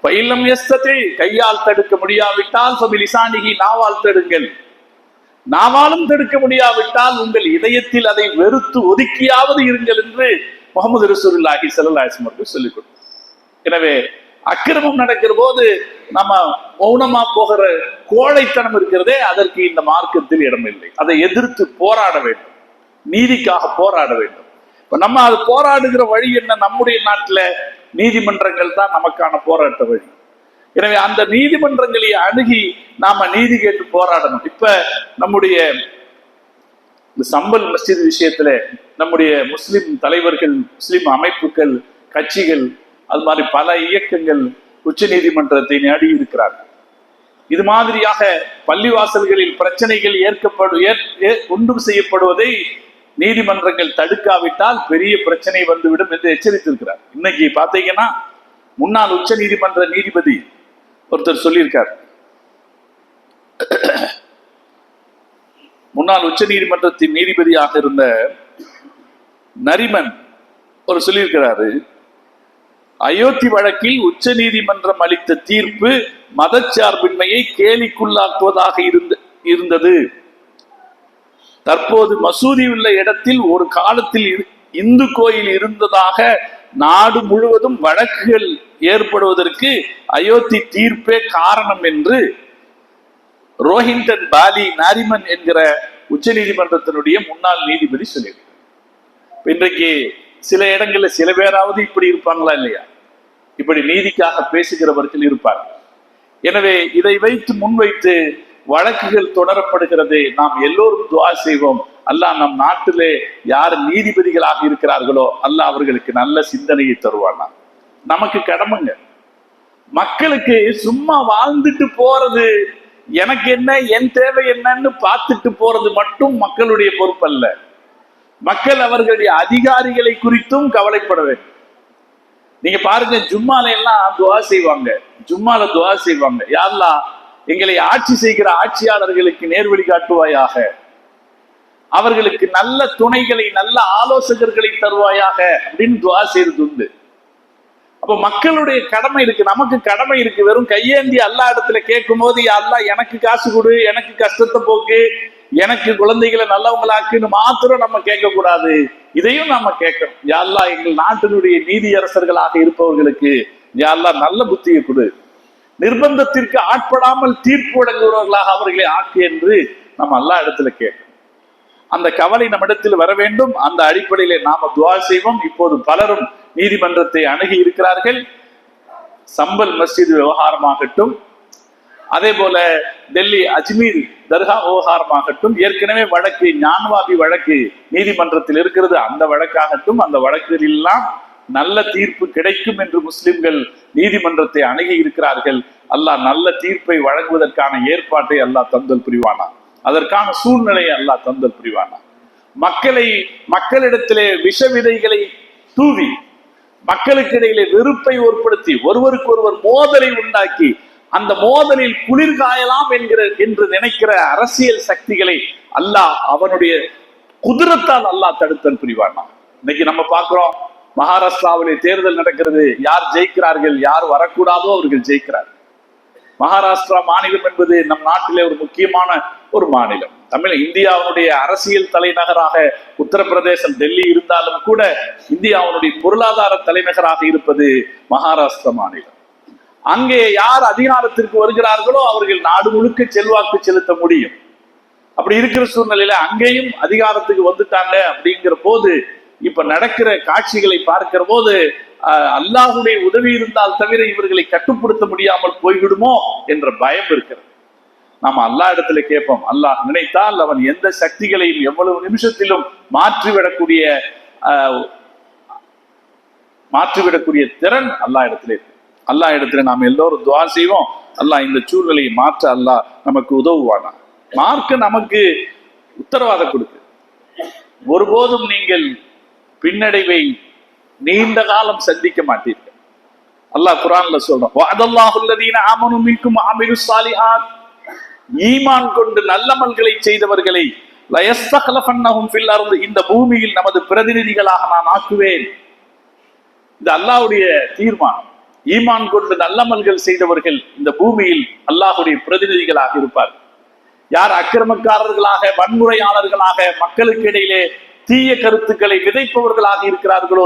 Speaker 1: பயிலம் எஸ்தத்தை, கையால் தடுக்க முடியாவிட்டால் ஃபபிலிசானிஹி, நாவால் தடுங்கள். நாவாலும் தடுக்க முடியாவிட்டால் உங்கள் இதயத்தில் அதை வெறுத்து ஒதுக்கியாவது இருங்கள் என்று முஹம்மது ரசூலுல்லாஹி ஸல்லல்லாஹு அலைஹி வஸல்லம் சொல்லிக் கொடுத்தார். எனவே அக்கிரமம் நடக்கிற போது நம்ம மௌனமா போகிற கோழைத்தனம் இருக்கிறதே, அதற்கு இந்த மார்க்கத்தில் இடமில்லை. அதை எதிர்த்து போராட வேண்டும், நீதிக்காக போராட வேண்டும். இப்ப நம்ம அது போராடுகிற வழி என்ன? நம்முடைய நாட்டுல நீதிமன்றங்கள் தான் நமக்கான போராட்ட வழி. எனவே அந்த நீதிமன்றங்களை அணுகி நாம நீதி கேட்டு போராடணும். இப்ப நம்முடைய சம்பல் மஸ்ஜித் விஷயத்துல நம்முடைய முஸ்லிம் தலைவர்கள், முஸ்லிம் அமைப்புகள், கட்சிகள், அது மாதிரி பல இயக்கங்கள் உச்ச நீதிமன்றத்தை நாடி இருக்கிறார்கள். இது மாதிரியாக பள்ளிவாசல்களில் பிரச்சனைகள் ஒன்றும் செய்யப்படுவதை நீதிமன்றங்கள் தடுக்காவிட்டால் பெரிய பிரச்சனை வந்துவிடும் என்று எச்சரித்திருக்கிறார். இன்னைக்கு பாத்தீங்கன்னா முன்னாள் உச்ச நீதிமன்ற நீதிபதி ஒருத்தர் சொல்லியிருக்கார், முன்னாள் உச்ச நீதிமன்றத்தின் நீதிபதியாக இருந்த நரிமன் ஒரு சொல்லியிருக்கிறாரு, அயோத்தி வழக்கில் உச்ச நீதிமன்றம் அளித்த தீர்ப்பு மதச்சார்பின்மையை கேலிக்குள்ளாக்குவதாக இருந்தது. தற்போது மசூதி உள்ள இடத்தில் ஒரு காலத்தில் இந்து கோயில் இருந்ததாக நாடு முழுவதும் வழக்குகள் ஏற்படுவதற்கு அயோத்தி தீர்ப்பே காரணம் என்று ரோஹின்டன் பாலி நாரிமன் என்கிற உச்ச நீதிமன்றத்தினுடைய முன்னாள் நீதிபதி சொல்லியிருக்கார். இன்றைக்கு சில இடங்கள்ல சில பேராவது இப்படி இருப்பாங்களா இல்லையா? இப்படி நீதிக்காக பேசுகிறவர்கள் இருப்பார்கள். எனவே இதை வைத்து முன்வைத்து வழக்குகள் தொடரப்படுகிறது. நாம் எல்லோரும் துஆ செய்வோம், அல்லாஹ் நம் நாட்டிலே யார் நீதிபதிகளாக இருக்கிறார்களோ அல்லாஹ் அவர்களுக்கு நல்ல சிந்தனையை தருவானா. நமக்கு கடமைங்க. மக்களுக்கு சும்மா வாழ்ந்துட்டு போறது, எனக்கு என்ன என் தேவை என்னன்னு பார்த்துட்டு போறது மட்டும் மக்களுடைய பொறுப்பு அல்ல. மக்கள் அவர்களுடைய அதிகாரிகளை குறித்தும் கவலைப்பட வேண்டும். நீங்க பாருங்க, ஜும்மால எல்லாம் துஆ செய்வாங்க. ஜும்மால துஆ செய்வாங்க, யா அல்லாஹ் எங்களை ஆட்சி செய்கிற ஆட்சியாளர்களுக்கு நேர்வழி காட்டுவாயாக, அவர்களுக்கு நல்ல துணைகளை நல்ல ஆலோசகர்களை தருவாயாக அப்படின்னு துஆ செய்யறது உண்டு. அப்ப மக்களுடைய கடமை இருக்கு, நமக்கு கடமை இருக்கு. வெறும் கையேந்தி அல்லாஹ் இடத்துல கேட்கும் போது, யா அல்லாஹ் எனக்கு காசு கொடு, எனக்கு கஷ்டத்தை போக்கு, எனக்கு குழந்தைகளை நல்லவங்களாக்குன்னு மாத்திரம் நம்ம கேட்க கூடாது. இதையும் நம்ம கேட்கணும். யா அல்லாஹ் எங்கள் நாட்டினுடைய நீதியரசர்களாக இருப்பவர்களுக்கு யா அல்லாஹ் நல்ல புத்தியை கொடு, நிர்பந்தத்திற்கு ஆட்படாமல் தீர்ப்பு வழங்குகிறவர்களாக அவர்களை ஆக்கு என்று நம்ம அல்லாஹ் இடத்துல கேட்கணும். அந்த கவலை நம்மிடத்தில் வர வேண்டும். அந்த அடிப்படையிலே நாம துஆ செய்வோம். இப்போது பலரும் நீதிமன்றத்தை அணுகி இருக்கிறார்கள். சம்பல் மஸ்ஜித் விவகாரமாகட்டும், அதே போல டெல்லி அஜ்மீர் தர்கா விவகாரமாகட்டும், ஏற்கனவே வழக்கு ஞான்வாபி வழக்கு நீதிமன்றத்தில் இருக்கிறது, அந்த வழக்காகட்டும், அந்த வழக்குகளில் எல்லாம் நல்ல தீர்ப்பு கிடைக்கும் என்று முஸ்லிம்கள் நீதிமன்றத்தை அணுகி இருக்கிறார்கள். அல்லாஹ் நல்ல தீர்ப்பை வழங்குவதற்கான ஏற்பாட்டை அல்லாஹ் தந்தல் புரிவானா, அதற்கான சூழ்நிலையை அல்லாஹ் தந்தல் புரிவானா. மக்களிடத்திலே விஷ விதைகளை தூவி, மக்களுக்கு இடையிலே வெறுப்பை ஏற்படுத்தி, ஒருவருக்கு ஒருவர் மோதலை உண்டாக்கி, அந்த மோதலில் குளிர்காயலாம் என்று நினைக்கிற அரசியல் சக்திகளை அல்லாஹ் அவனுடைய குதிரத்தால் அல்லாஹ் தடுத்தல் புரிவானா. இன்னைக்கு நம்ம பார்க்கிறோம், மகாராஷ்டிராவிலே தேர்தல் நடக்கிறது. யார் ஜெயிக்கிறார்கள், யார் வரக்கூடாதோ அவர்கள் ஜெயிக்கிறார்கள். மகாராஷ்டிரா மாநிலம் என்பது நம் நாட்டிலே ஒரு முக்கியமான ஒரு மாநிலம். இந்தியாவுடைய அரசியல் தலைநகராக உத்தரப்பிரதேசம் டெல்லி இருந்தாலும் கூட இந்தியாவுடைய பொருளாதார தலைநகராக இருப்பது மகாராஷ்டிரா மாநிலம். அங்கே யார் அதிகாரத்திற்கு வருகிறார்களோ அவர்கள் நாடு முழுக்க செல்வாக்கு செலுத்த முடியும். அப்படி இருக்கிற சூழ்நிலையில அங்கேயும் அதிகாரத்துக்கு வந்துட்டாங்க. அப்படிங்கிற போது இப்ப நடக்கிற காட்சிகளை பார்க்கிற போது அல்லாஹுடைய உதவி இருந்தால் தவிர இவர்களை கட்டுப்படுத்த முடியாமல் போய்விடுமோ என்ற பயம் இருக்கிறது. நாம அல்லாஹ் இடத்துல கேட்போம். அல்லாஹ் நினைத்தால் அவன் எந்த சக்திகளையும் எவ்வளவு நிமிஷத்திலும் மாற்றிவிடக்கூடிய திறன் அல்லாஹ் இடத்துல இருக்கு. அல்லாஹ் இடத்துல நாம் எல்லோரும் துஆ செய்வோம். அல்லாஹ் இந்த சூழ்நிலையை மாற்ற அல்லாஹ் நமக்கு உதவுவானா. மார்க்க நமக்கு உத்தரவாதம் கொடுக்கு, ஒருபோதும் நீங்கள் பின்னடைவை நீண்ட காலம் சந்திக்க மாட்டீர்கள். அல்லாஹ் குர்ஆன்ல சொல்றான், வஅதல்லாஹுல்லதீன ஆமனு மின்கும் வஅமிலுஸ் ஸாலிஹாத், ஈமான் கொண்டு நல்லமல்களை செய்தவர்களை லயஸ்தக்லஃபன்னஹும் ஃபில் அர்து, இந்த பூமியில் நமது பிரதிநிதிகளாக நான் ஆக்குவேன். இது அல்லாஹ்வுடைய தீர்மானம். ஈமான் கொண்டு நல்லமல்கள் செய்தவர்கள் இந்த பூமியில் அல்லாஹ்வுடைய பிரதிநிதிகளாக இருப்பார். யார் அக்கிரமக்காரர்களாக, வன்முறையாளர்களாக, மக்களுக்கு இடையிலே தீய கருத்துக்களை விதைப்பவர்களாக இருக்கிறார்களோ,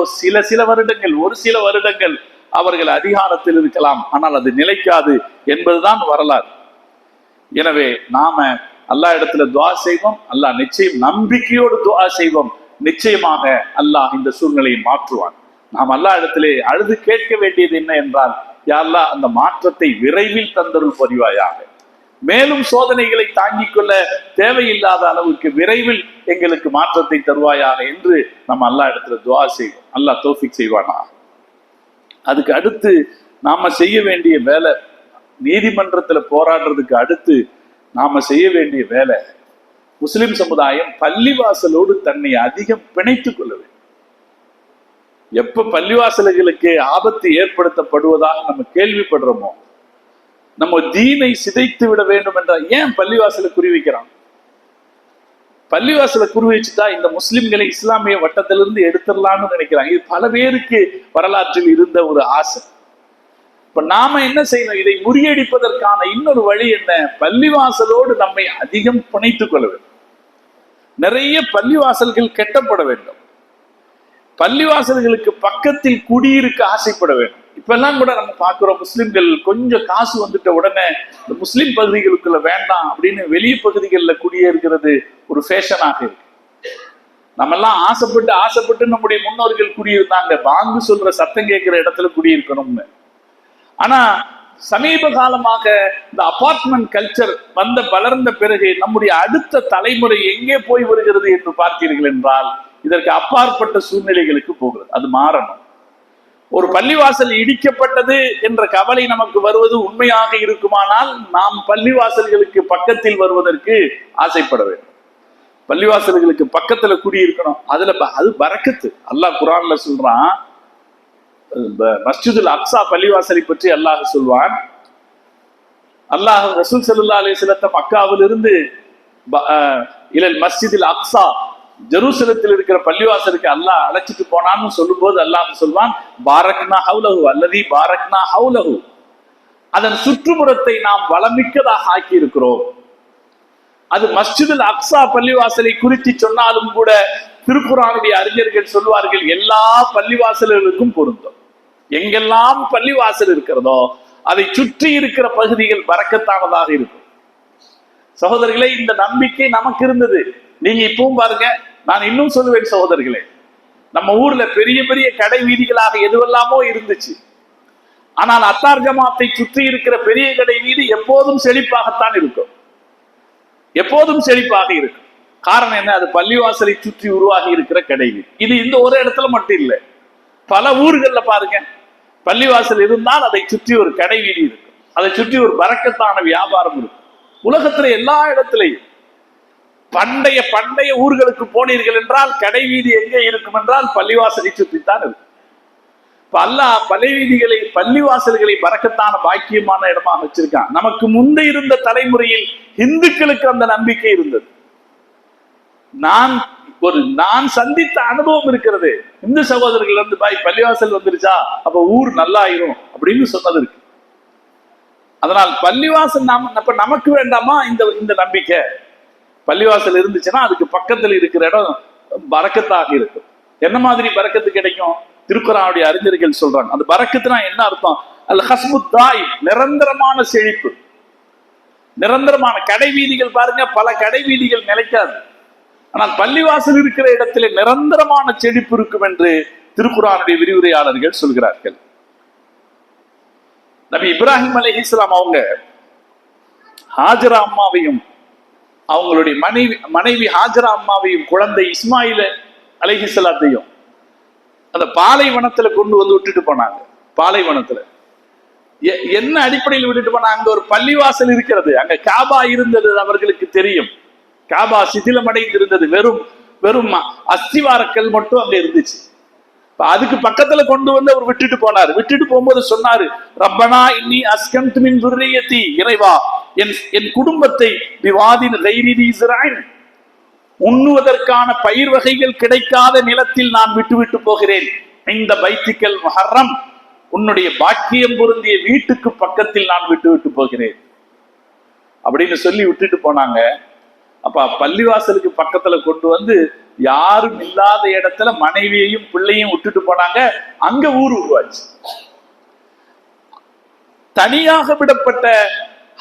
Speaker 1: சில வருடங்கள், ஒரு சில வருடங்கள் அவர்கள் அதிகாரத்தில் இருக்கலாம், ஆனால் அது நிலைக்காது என்பதுதான் வரலாறு. எனவே நாம அல்லாஹ் இடத்துல துஆ செய்வோம். அல்லாஹ் நிச்சயம், நம்பிக்கையோடு துஆ செய்வோம், நிச்சயமாக அல்லாஹ் இந்த சூழ்நிலையை மாற்றுவான். நாம் அல்லாஹ் இடத்திலே அழுது கேட்க வேண்டியது என்ன என்றால், யா அல்லாஹ் அந்த மாற்றத்தை விரைவில் தந்தருள் புரிவாயாக, மேலும் சோதனைகளை தாங்கிக் கொள்ள தேவையில்லாத அளவுக்கு விரைவில் எங்களுக்கு மாற்றத்தை தருவாயாக என்று நம்ம அல்லாஹ் இடத்துல துஆ செய்வோம். அல்லாஹ் தௌஃபீக் செய்வானா. அதுக்கு அடுத்து நாம செய்ய வேண்டிய வேலை, நீதிமன்றத்துல போராடுறதுக்கு அடுத்து நாம செய்ய வேண்டிய வேலை, முஸ்லிம் சமுதாயம் பள்ளிவாசலோடு தன்னை அதிகம் பிணைத்துக் கொள்ள வேண்டும். எப்ப பள்ளிவாசல்களுக்கு ஆபத்து ஏற்படுத்தப்படுவதாக நம்ம கேள்விப்படுறோமோ, நம்ம தீனை சிதைத்து விட வேண்டும் என்ற ஏன் பள்ளிவாசலை குறி வைக்கிறான்? பள்ளிவாசலை குறி வச்சுட்டா இந்த முஸ்லிம்களை இஸ்லாமிய வட்டத்திலிருந்து எடுத்துடலாம்னு நினைக்கிறாங்க. இது பல பேருக்கு வரலாற்றில் இருந்த ஒரு ஆசை. இப்ப நாம என்ன செய்யணும்? இதை முறியடிப்பதற்கான இன்னொரு வழி என்ன? பள்ளிவாசலோடு நம்மை அதிகம் பிணைத்துக் கொள்ள வேண்டும். நிறைய பள்ளிவாசல்கள் கட்டப்பட வேண்டும். பள்ளிவாசல்களுக்கு பக்கத்தில் குடியிருக்க ஆசைப்பட வேண்டும். இப்ப எல்லாம் கூட நம்ம பார்க்கிறோம், முஸ்லிம்கள் கொஞ்சம் காசு வந்துட்ட உடனே இந்த முஸ்லிம் பகுதிகளுக்குள்ள வேண்டாம் அப்படின்னு வெளிய பகுதிகளில் குடியேறுகிறது ஒரு ஃபேஷனாக இருக்கு. நம்ம எல்லாம் ஆசைப்பட்டு நம்முடைய முன்னோர்கள் குடியிருந்தாங்க, பாங்கு சொல்ற சத்தம் கேட்கிற இடத்துல குடியிருக்கணும்னு. ஆனா சமீப காலமாக இந்த அபார்ட்மெண்ட் கல்ச்சர் வளர்ந்த பிறகு நம்முடைய அடுத்த தலைமுறை எங்கே போய் வருகிறது என்று பார்த்தீர்கள் என்றால் இதற்கு அப்பாற்பட்ட சூழ்நிலைகளுக்கு போகிறது. அது மாறணும். ஒரு பள்ளிவாசல் இடிக்கப்பட்டது என்ற கவலை நமக்கு வருவது உண்மையாக இருக்குமானால் நாம் பள்ளிவாசல்களுக்கு பக்கத்தில் வருவதற்கு ஆசைப்பட வேண்டும். பள்ளிவாசல்களுக்கு பக்கத்துல குடியிருக்கணும். அது பரக்கத்து. அல்லாஹ் குர்ஆன்ல சொல்றான், மஸ்ஜிதுல் அக்ஸா பள்ளிவாசலை பற்றி அல்லாஹ் சொல்வான். அல்லாஹ் ரசூல் ஸல்லல்லாஹு அலைஹி வஸல்லம் மக்காவிலிருந்து இலல் மஸ்ஜிதுல் அக்ஸா ஜெருசலத்தில் இருக்கிற பள்ளிவாசலுக்கு அல்லாஹ் அழைச்சிட்டு போனான்னு சொல்லும்போது அல்லாஹ் சொல்வான், பாரக்னா ஹவுலஹு அல்லதி பாரக்னா ஹவுலஹு, அதன் சுற்றுப்புறத்தை நாம் வளமிக்கதாக ஆக்கி இருக்கிறோம். அது மஸ்ஜிதுல் அக்ஸா பள்ளிவாசலை குறித்து சொன்னாலும் கூட திருக்குர்ஆனுடைய அறிஞர்கள் சொல்வார்கள் எல்லா பள்ளிவாசல்களுக்கும் பொருந்தும். எங்கெல்லாம் பள்ளிவாசல் இருக்கிறதோ அதை சுற்றி இருக்கிற பகுதிகள் பரக்கத்தானதாக இருக்கும். சகோதரர்களே, இந்த நம்பிக்கை நமக்கு இருந்தது. நீங்க இப்பவும் பாருங்க, நான் இன்னும் சொல்லுவேன் சகோதரர்களே, நம்ம ஊர்ல பெரிய பெரிய கடை வீதிகளாக எதுவெல்லாமோ இருந்துச்சு. ஆனால் அத்தார் ஜமாத்தை சுற்றி இருக்கிற பெரிய கடை வீதி எப்போதும் செழிப்பாகத்தான் இருக்கும். எப்போதும் செழிப்பாக இருக்கும். காரணம் என்ன? அது பள்ளிவாசலை சுற்றி உருவாகி இருக்கிற கடை வீதி. இது இந்த ஒரு இடத்துல மட்டும் இல்லை, பல ஊர்கள்ல பாருங்க, பள்ளிவாசல் இருந்தால் அதை சுற்றி ஒரு கடை வீதி இருக்கும், அதை சுற்றி ஒரு பரக்கத்தான வியாபாரம் இருக்கும். உலகத்துல எல்லா இடத்திலையும் பண்டைய பண்டைய ஊர்களுக்கு போனீர்கள் என்றால் கடை வீதி எங்கே இருக்கும் என்றால் பள்ளிவாசலை சுற்றித்தான் இருக்கும். இப்ப அல்லாஹ் பள்ளிவாசல்களை பரக்கத்தான பாக்கியமான இடமாக வச்சிருக்கான். நமக்கு முந்தைய இருந்த தலைமுறையில் இந்துக்களுக்கு அந்த நம்பிக்கை இருந்தது. நான் சந்தித்த அனுபவம் இருக்கிறது. இந்து சகோதரர்கள் வந்து பள்ளிவாசல் வந்துருச்சா அப்ப ஊர் நல்லாயிரும் அப்படின்னு சொன்னது இருக்கு. அதனால் பள்ளிவாசல் நமக்கு வேண்டாமா இந்த நம்பிக்கை? பள்ளிவாசல் இருந்துச்சுன்னா அதுக்கு பக்கத்தில் இருக்கிற இடம் பரக்கத்தாக இருக்கும். என்ன மாதிரி பரக்கத்து கிடைக்கும்? திருக்குர்ஆனுடைய அறிஞர்கள் சொல்றாங்க, அந்த பரக்கத்துனா என்ன அர்த்தம்? அல் ஹஸ்முத்தாய், நிரந்தரமான செழிப்பு. நிரந்தரமான கடை வீதிகள் பாருங்க, பல கடை வீதிகள் நிலைக்காது. ஆனால் பள்ளிவாசல் இருக்கிற இடத்துல நிரந்தரமான செழிப்பு இருக்கும் என்று திருக்குர்ஆனுடைய விரிவுரையாளர்கள் சொல்கிறார்கள். நபி இப்ராஹிம் அலைஹிஸ்ஸலாம் அவங்க ஹாஜரா அம்மாவையும் அவங்களுடைய மனைவி ஹாஜரா அம்மாவையும் குழந்தை இஸ்மாயில் அலைஹிஸ்ஸலாத்தையும் அந்த பாலைவனத்துல கொண்டு வந்து விட்டுட்டு போனாங்க. பாலைவனத்துல என்ன அடிப்படையில் விட்டுட்டு போனாங்க? அங்க ஒரு பள்ளிவாசல் இருக்கிறது, அங்க காபா இருந்தது அவர்களுக்கு தெரியும். காபா சிதிலமடைந்து இருந்தது, வெறும் அஸ்திவாரக்கல் மட்டும் அங்க இருந்துச்சு. அதுக்கு பக்கத்துல கொண்டு வந்து அவர் விட்டுட்டு போனார். விட்டுட்டு போகும்போது சொன்னாரு, ரப்பனா இன்னி அஸ்கன்து மின் துர்ரியதி, இறைவா என் குடும்பத்தை பிவாதின் கைரி தி ஸரஅன், உண்ணுவதற்கான பயிர் வகைகள் கிடைக்காத நிலத்தில் நான் விட்டு போகிறேன். இந்த பைத்திக்கல் முஹர்ரம், உன்னுடைய பாக்கியம் பொருந்திய வீட்டுக்கு பக்கத்தில் நான் விட்டு போகிறேன் அப்படின்னு சொல்லி விட்டுட்டு போனாங்க. அப்ப பள்ளிவாசலுக்கு பக்கத்துல கொண்டு வந்து யாரும் இல்லாத இடத்துல மனைவியையும் பிள்ளையும் விட்டுட்டு போனாங்க. அங்க ஊர் உருவாச்சு. தனியாக விடப்பட்ட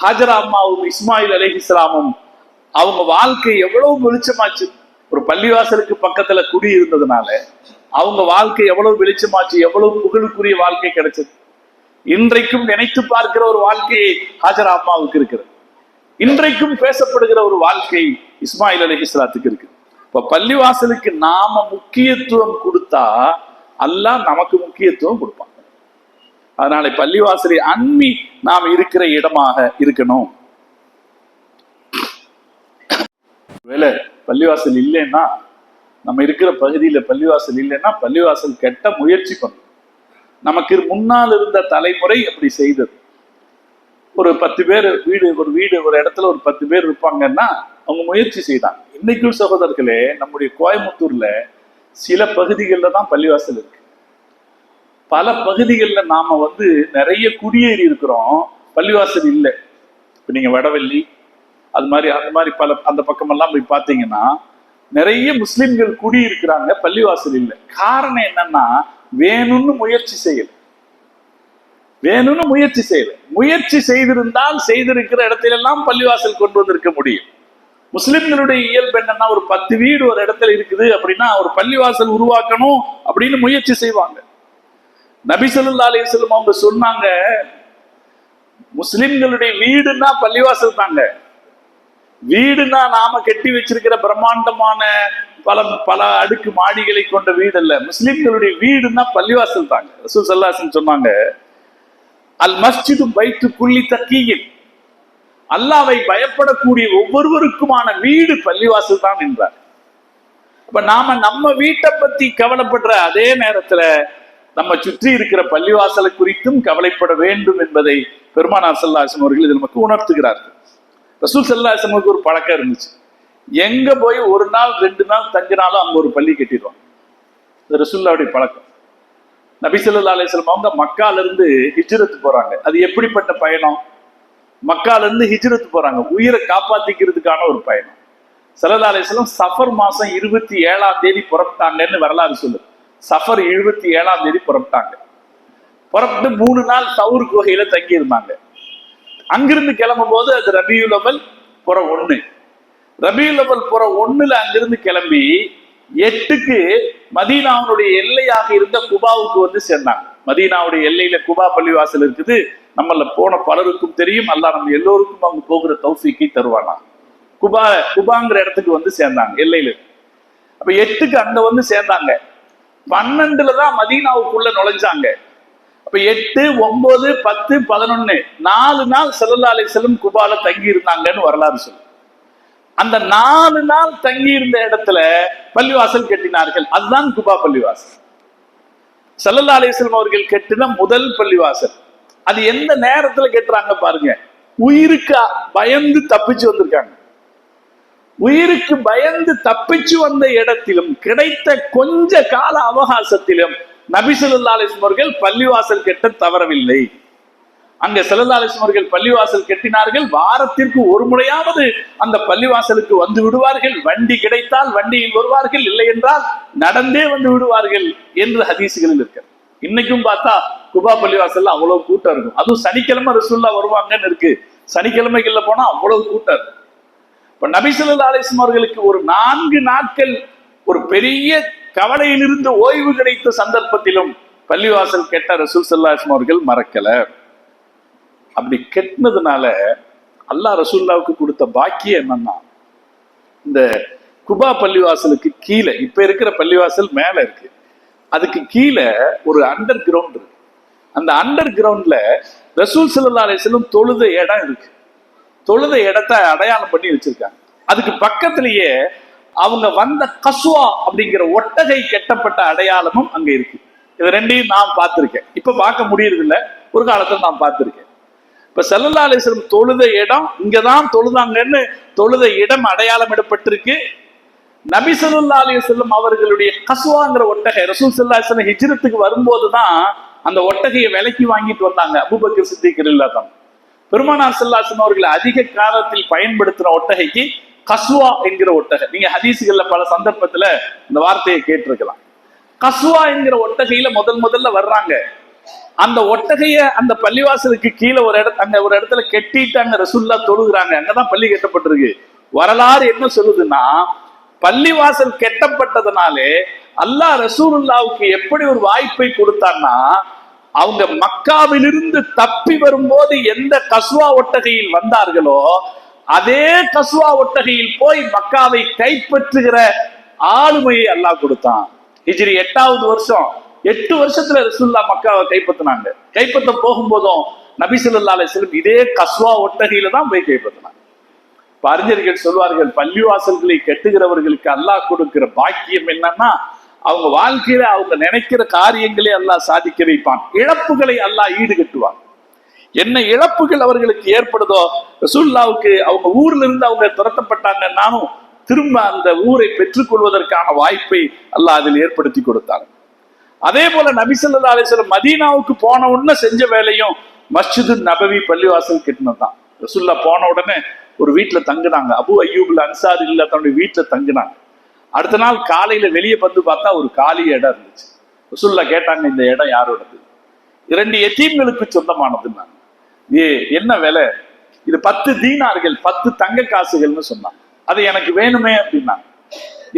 Speaker 1: ஹாஜரா அம்மாவும் இஸ்மாயில் அலைஹிஸ்ஸலாமும் அவங்க வாழ்க்கை எவ்வளவு வெளிச்சமாச்சு. ஒரு பள்ளிவாசலுக்கு பக்கத்துல குடி இருந்ததுனால அவங்க வாழ்க்கை எவ்வளவு வெளிச்சமாச்சு, எவ்வளவு புகழுக்குரிய வாழ்க்கை கிடைச்சது. இன்றைக்கும் நினைத்து பார்க்கிற ஒரு வாழ்க்கையை ஹாஜரா அம்மாவுக்கு இருக்கிறது. இன்றைக்கும் பேசப்படுகிற ஒரு வாழ்க்கை இஸ்மாயில் அலைஹிஸ்ஸலாத்துக்கு இருக்கு. இப்ப பள்ளிவாசலுக்கு நாம முக்கியத்துவம் கொடுத்தா அல்லாஹ் நமக்கு முக்கியத்துவம் கொடுப்பாங்க. அதனால பள்ளிவாசலை அண்மி நாம் இருக்கிற இடமாக இருக்கணும். வேலை பள்ளிவாசல் இல்லைன்னா, நம்ம இருக்கிற பகுதியில பள்ளிவாசல் இல்லைன்னா பள்ளிவாசல் கெட்ட முயற்சி பண்ணும். நமக்கு முன்னால் இருந்த தலைமுறை அப்படி செய்தது. ஒரு 10 பேர் ஒரு இடத்துல ஒரு 10 பேர் இருப்பாங்கன்னா அவங்க முயற்சி செய்தாங்க. இன்னைக்கும் சகோதரர்களே, நம்முடைய கோயம்புத்தூர்ல சில பகுதிகளில் தான் பள்ளிவாசல் இருக்கு. பல பகுதிகளில் நாம நிறைய குடியேறி இருக்கிறோம், பள்ளிவாசல் இல்லை. இப்ப நீங்க வடவள்ளி அந்த மாதிரி பல அந்த பக்கமெல்லாம் போய் பார்த்தீங்கன்னா நிறைய முஸ்லிம்கள் குடியிருக்கிறாங்க, பள்ளிவாசல் இல்லை. காரணம் என்னன்னா, வேணும்னு முயற்சி செய்யல. முயற்சி செய்திருந்தால் செய்திருக்கிற இடத்துல எல்லாம் பள்ளிவாசல் கொண்டு வந்திருக்க முடியும். முஸ்லிம்களுடைய இயல்பு என்னன்னா, ஒரு 10 வீடு ஒரு இடத்துல இருக்குது அப்படின்னா ஒரு பள்ளிவாசல் உருவாக்கணும் அப்படின்னு முயற்சி செய்வாங்க. நபி ஸல்லல்லாஹு அலைஹி வஸல்லம் அவங்க சொன்னாங்க, முஸ்லிம்களுடைய வீடுன்னா பள்ளிவாசல் தாங்க. வீடுனா நாம கட்டி வச்சிருக்கிற பிரம்மாண்டமான பல பல அடுக்கு மாடிகளை கொண்ட வீடு அல்ல. முஸ்லிம்களுடைய வீடுன்னா பள்ளிவாசல் தாங்க. ரசூல் ஸல்லல்லாஹு அலைஹி வஸல்லம் சொன்னாங்க, அல் மஸ்ஜிது பைத்து குல்லி தக்கியின், அல்லாஹ்வை பயப்படக்கூடிய ஒவ்வொருவருக்குமான வீடு பள்ளிவாசல் தான் என்றார். அப்ப நாம நம்ம வீட்டை பத்தி கவலைப்படுற அதே நேரத்துல நம்ம சுற்றி இருக்கிற பள்ளிவாசலை குறித்தும் கவலைப்பட வேண்டும் என்பதை பெருமானார் ஸல்லல்லாஹு அலைஹி வஸல்லம் அவர்கள் இது நமக்கு உணர்த்துகிறார்கள். ரசூல் ஸல்லல்லாஹு அலைஹி வஸல்லம் ஒரு பழக்கம் இருந்துச்சு. எங்க போய் ஒரு நாள் 2 நாள் தங்கினாலும் அங்க ஒரு பள்ளி கட்டிடுவாங்க. ரசூலுல்லாஹ்வுடைய பழக்கம். நபி ஸல்லல்லாஹு அலைஹி வஸல்லம் அவங்க மக்கால இருந்து ஹிஜ்ரத் போறாங்க. அது எப்படிப்பட்ட பயணம்? மக்கால இருந்து ஹிஜ்ரத் போறாங்க, உயிரை காப்பாத்திக்கிறதுக்கான ஒரு பயணம். ஸல்லல்லாஹு அலைஹி வஸல்லம் சஃபர் மாசம் 27ஆம் தேதி புறப்பட்டாங்கன்னு வரலாறு சொல்லுது. சஃபர் 27ஆம் தேதி புறப்பட்டாங்க. புறப்பட்டு 3 நாள் தௌர் குகையில தங்கி இருந்தாங்க. அங்கிருந்து கிளம்பும் போது அது ரபியுல் அவல் புற 1. ரபியுல் அவல் புற 1ல அங்கிருந்து கிளம்பி 8க்கு மதீனாவுடைய எல்லையாக இருந்த குபாவுக்கு வந்து சேர்ந்தாங்க. மதீனாவுடைய எல்லையில குபா பள்ளிவாசல் இருக்குது. நம்மள போன பலருக்கும் தெரியும். அல்லாஹ் நம்ம எல்லோருக்கும் அவங்க போகிற தௌஃபீக்கை தருவானா. குபாங்கிற இடத்துக்கு வந்து சேர்ந்தாங்க எல்லையில. அப்ப 8க்கு அங்க வந்து சேர்ந்தாங்க. 12ல தான் மதீனாவுக்குள்ள நுழைஞ்சாங்க. அப்ப 8, 9, 10, 11 4 நாள் ஸல்லல்லாஹு அலைஹி வஸல்லம் குபால தங்கி இருந்தாங்கன்னு வரலாறு சொல்லு. அந்த 4 நாள் தங்கி இருந்த இடத்துல பள்ளிவாசல் கட்டினார்கள். அதுதான் குபா பள்ளிவாசல். ஸல்லல்லாஹு அலைஹி வஸல்லம் அவர்கள் கட்டின முதல் பள்ளிவாசல். அது எந்த நேரத்துல கட்டுறாங்க பாருங்க. உயிருக்கு பயந்து தப்பிச்சு வந்திருக்காங்க. உயிருக்கு பயந்து தப்பிச்சு வந்த இடத்திலும் கிடைத்த கொஞ்ச கால அவகாசத்திலும் நபி ஸல்லல்லாஹு அலைஹி வஸல்லம் அவர்கள் பள்ளிவாசல் கட்ட தவறவில்லை. அங்க ஸல்லல்லாஹு அலைஹி வஸல்லம் அவர்கள் பள்ளிவாசல் கட்டினார்கள். வாரத்திற்கு ஒரு முறையாவது அந்த பள்ளிவாசலுக்கு வந்து விடுவார்கள். வண்டி கிடைத்தால் வண்டியில் வருவார்கள், இல்லை என்றால் நடந்தே வந்து விடுவார்கள் என்று ஹதீஸ்களில் இருக்கு. இன்னைக்கும் பார்த்தா குபா பள்ளிவாசல்ல அவ்வளவு கூட்டம் இருக்கும். அதுவும் சனிக்கிழமை ரசூலுல்லாஹ் வருவாங்கன்னு இருக்கு. சனிக்கிழமைகள்ல போனா அவ்வளவு கூட்டம் இருக்கும். இப்ப நபி ஸல்லல்லாஹு அலைஹி வஸல்லம் அவர்களுக்கு ஒரு 4 நாட்கள் ஒரு பெரிய கவலையிலிருந்து ஓய்வு கிடைத்த சந்தர்ப்பத்திலும் பள்ளிவாசல் கெட்ட ரசூல் ஸல்லல்லாஹு அலைஹி வஸல்லம் அவர்கள் மறக்கல. அப்படி கெட்டினதுனால அல்லாஹ் ரசூலுல்லாஹ்வுக்கு கொடுத்த பாக்கியம் என்னன்னா, இந்த குபா பள்ளிவாசலுக்கு கீழே இப்ப இருக்கிற பள்ளிவாசல் மேல இருக்கு, அதுக்கு கீழே ஒரு அண்டர் கிரவுண்ட் இருக்கு. அந்த அண்டர் கிரவுண்ட்ல ரசூல் ஸல்லல்லாஹு அலைஹி வஸல்லம் தொழுத இடம் இருக்கு. தொழுத இடத்தை அடையாளம் பண்ணி வச்சிருக்காங்க. அதுக்கு பக்கத்திலேயே அவங்க வந்த கஸ்வா அப்படிங்கிற ஒட்டகை கெட்டப்பட்ட அடையாளமும் அங்க இருக்கு. இது ரெண்டையும் நான் பார்த்திருக்கேன். இப்ப பார்க்க முடியறது இல்ல, ஒரு காலத்துல நான் பார்த்திருக்கேன். இப்ப ஸல்லல்லாஹு அலைஹி வஸல்லம் தொழுத இடம் இங்கதான் தொழுதாங்கன்னு தொழுத இடம் அடையாளம் இடப்பட்டிருக்கு. நபி ஸல்லல்லாஹு அலைஹி வஸல்லம் அவர்களுடைய கஸ்வாங்கிற ஒட்டகை ரசூல் ஸல்லல்லாஹு அலைஹி வஸல்லம் ஹிஜ்ரத்துக்கு வரும்போதுதான் அந்த ஒட்டகையை விலைக்கு வாங்கிட்டு வந்தாங்க அபூபக்கர் சித்திக் ரலியல்லாஹு அன்ஹு. பெருமானார் ஸல்லல்லாஹு அலைஹி வஸல்லம் அவர்கள் அதிக காலத்தில் பயன்படுத்தின ஒட்டகைக்கு கஸ்வா என்கிற ஒட்டகை. நீங்க ஹதீஸ்கள்ல பல சந்தர்ப்பத்துல இந்த வார்த்தையை கேட்டிருக்கலாம். கஸ்வா என்கிற ஒட்டகையில முதல்ல வர்றாங்க. அந்த ஒட்டகைய அந்த பள்ளிவாசலுக்கு கீழே அங்க ஒரு இடத்துல கெட்டிட்டாங்க. ரசூலுல்லாஹ் தொழுகிறாங்க. அங்கதான் பள்ளி கட்டப்பட்டிருக்கு. வரலாறு என்ன சொல்லுதுன்னா, பள்ளிவாசல் கெட்டப்பட்டதுனாலே அல்லாஹ் ரசூலுல்லாஹ்வுக்கு எப்படி ஒரு வாய்ப்பை கொடுத்தான்னா, அவங்க மக்காவிலிருந்து தப்பி வரும்போது எந்த கஸ்வா ஒட்டகையில் வந்தார்களோ அதே கஸ்வா ஒட்டகையில் போய் மக்காவை கைப்பற்றுகிற ஆளுமையை அல்லாஹ் கொடுத்தான். ஹிஜ்ரி 8வது வருஷம் 8 வருஷத்துல ரசூலுல்லாஹ் மக்காவை கைப்பற்றினாங்க. கைப்பற்ற போகும்போதும் நபி ஸல்லல்லாஹு அலைஹி வஸல்லம் இதே கஸ்வா ஒட்டகையில தான் போய் கைப்பற்றினாங்க. அறிஞர்கள் சொல்வார்கள், பள்ளிவாசல்களை கட்டுகிறவர்களுக்கு அல்லாஹ் கொடுக்கிற பாக்கியம் என்னன்னா, அவங்க வாழ்க்கையில அவங்க நினைக்கிற காரியங்களே அல்லாஹ் சாதிக்க வைப்பான். இழப்புகளை அல்லாஹ் ஈடுகட்டுவான். என்ன இழப்புகள் அவர்களுக்கு ஏற்படுதோ, ரசூலுல்லாஹ்வுக்கு அவங்க ஊர்ல இருந்து அவங்க துரத்தப்பட்டாங்கன்னாலும் திரும்ப அந்த ஊரை பெற்றுக்கொள்வதற்கான வாய்ப்பை அல்லாஹ் அதில் ஏற்படுத்தி கொடுத்தாங்க. அதே போல நபி ஸல்லல்லாஹு அலைஹி வஸல்லம் மதீனாவுக்கு போன உடனே செஞ்ச வேலையும் மஸ்ஜிது நபவி பள்ளிவாசல் கட்டினதுதான். ரசூலுல்லாஹ் போன உடனே ஒரு வீட்டுல தங்குனாங்க. அபு அய்யூபுல் அன்சாரி இல்ல தன்னுடைய வீட்டுல தங்குனாங்க. அடுத்த நாள் காலையில வெளியே வந்து பார்த்தா ஒரு காலி இடம் இருந்துச்சு. ரசூலுல்லாஹ் கேட்டாங்க, இந்த இடம் யாரோடது? 2 எத்தீம்களுக்கு சொந்தமானதுன்னாங்க. என்ன விலை? இது 10 தீனார்கள், 10 தங்க காசுகள்னு சொன்னாங்க. அது எனக்கு வேணுமே அப்படின்னாங்க.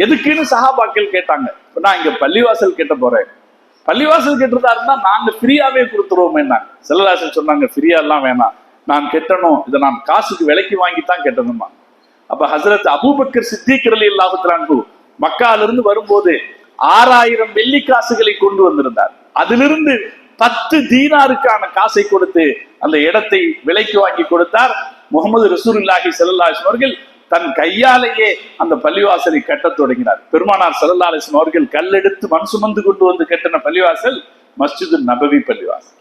Speaker 1: எதுக்குன்னு சஹாபாக்கள் கேட்டாங்க. நான் இங்க பள்ளிவாசல் கட்ட போறேன். பள்ளிவாசல் கட்டுறதா இருந்தா நாங்க ஃப்ரீயாவே கொடுத்துருவோமேன்னாங்க. ஸல்லல்லாஹு அலைஹி வஸல்லம் சொன்னாங்க, ஃப்ரீயா எல்லாம் வேணாம், நான் கெட்டணும், இதை நான் காசுக்கு விலைக்கு வாங்கித்தான் கெட்டணுமா. அப்ப ஹசரத் அபூபக்கர் சித்திக் ரலியல்லாஹு அன்ஹு மக்காலிருந்து வரும்போது 6000 வெள்ளி காசுகளை கொண்டு வந்திருந்தார். அதிலிருந்து 10 தீனாருக்கான காசை கொடுத்து அந்த இடத்தை விலைக்கு வாங்கி கொடுத்தார். முகமது ரசூலுல்லாஹி ஸல்லல்லாஹு அலைஹி வஸல்லம் அவர்கள் தன் கையாலேயே அந்த பள்ளிவாசலை கட்டத் தொடங்கினார். பெருமானார் ஸல்லல்லாஹு அலைஹி வஸல்லம் அவர்கள் கல்லெடுத்து மண் சுமந்து கொண்டு வந்து கட்டின பள்ளிவாசல் மஸ்ஜிது நபவி பள்ளிவாசல்.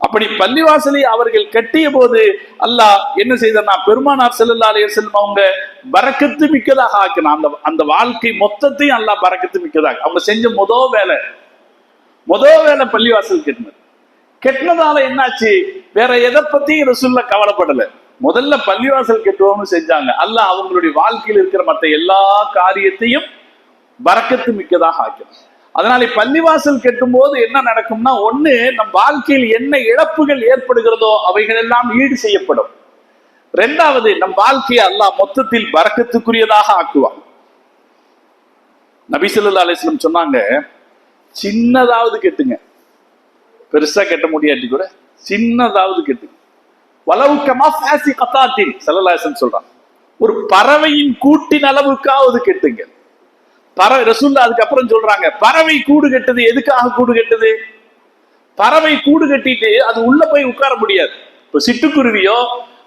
Speaker 1: அப்படி பள்ளிவாசலை அவர்கள் கட்டிய போது அல்லாஹ் என்ன செய்தார்னா, பெருமானார் ஸல்லல்லாஹு அலைஹி வஸல்லம் அவங்க பரக்கத்து மிக்கதாக ஆக்கினான். அந்த வாழ்க்கை மொத்தத்தையும் அல்லாஹ் பரக்கத்து மிக்கதாக. அவங்க செஞ்ச முதல் வேலை பள்ளிவாசல் கெட்டினதால என்னாச்சு, வேற எதை பத்தியும் ரசூலுல்லாஹ் கவலைப்படல. முதல்ல பள்ளிவாசல் கெட்டுவோம்னு செஞ்சாங்க. அல்லாஹ் அவங்களுடைய வாழ்க்கையில் இருக்கிற மற்ற எல்லா காரியத்தையும் பரக்கத்து மிக்கதாக ஆக்கினான். அதனால பள்ளிவாசல் கெட்டும் போது என்ன நடக்கும்னா, ஒண்ணு நம் வாழ்க்கையில் என்ன இழப்புகள் ஏற்படுகிறதோ அவைகள் எல்லாம் ஈடு செய்யப்படும். இரண்டாவது, நம் வாழ்க்கையை அல்லாஹ் மொத்தத்தில் பரக்கத்துக்குரியதாக ஆக்குவான். நபி ஸல்லல்லாஹு அலைஹி வஸல்லம் சொன்னாங்க, சின்னதாவது கெட்டுங்க, பெருசா கெட்ட முடியாட்டி கூட சின்னதாவது கெட்டுங்க. வலவுக்கமா ஃபாசி கதாத்தின் ஸல்லல்லாஹு அலைஹி வஸல்லம் சொல்றாங்க, ஒரு பறவையின் கூட்டின் அளவுக்காவது கெட்டுங்க. பறவை ரசூலுல்லாஹ் அதுக்கப்புறம் சொல்றாங்க, பறவை கூடு கட்டுது. எதுக்காக கூடு கட்டுது? பறவை கூடு கட்டிட்டு அது உள்ள போய் உட்கார முடியாது. இப்ப சிட்டுக்குருவியோ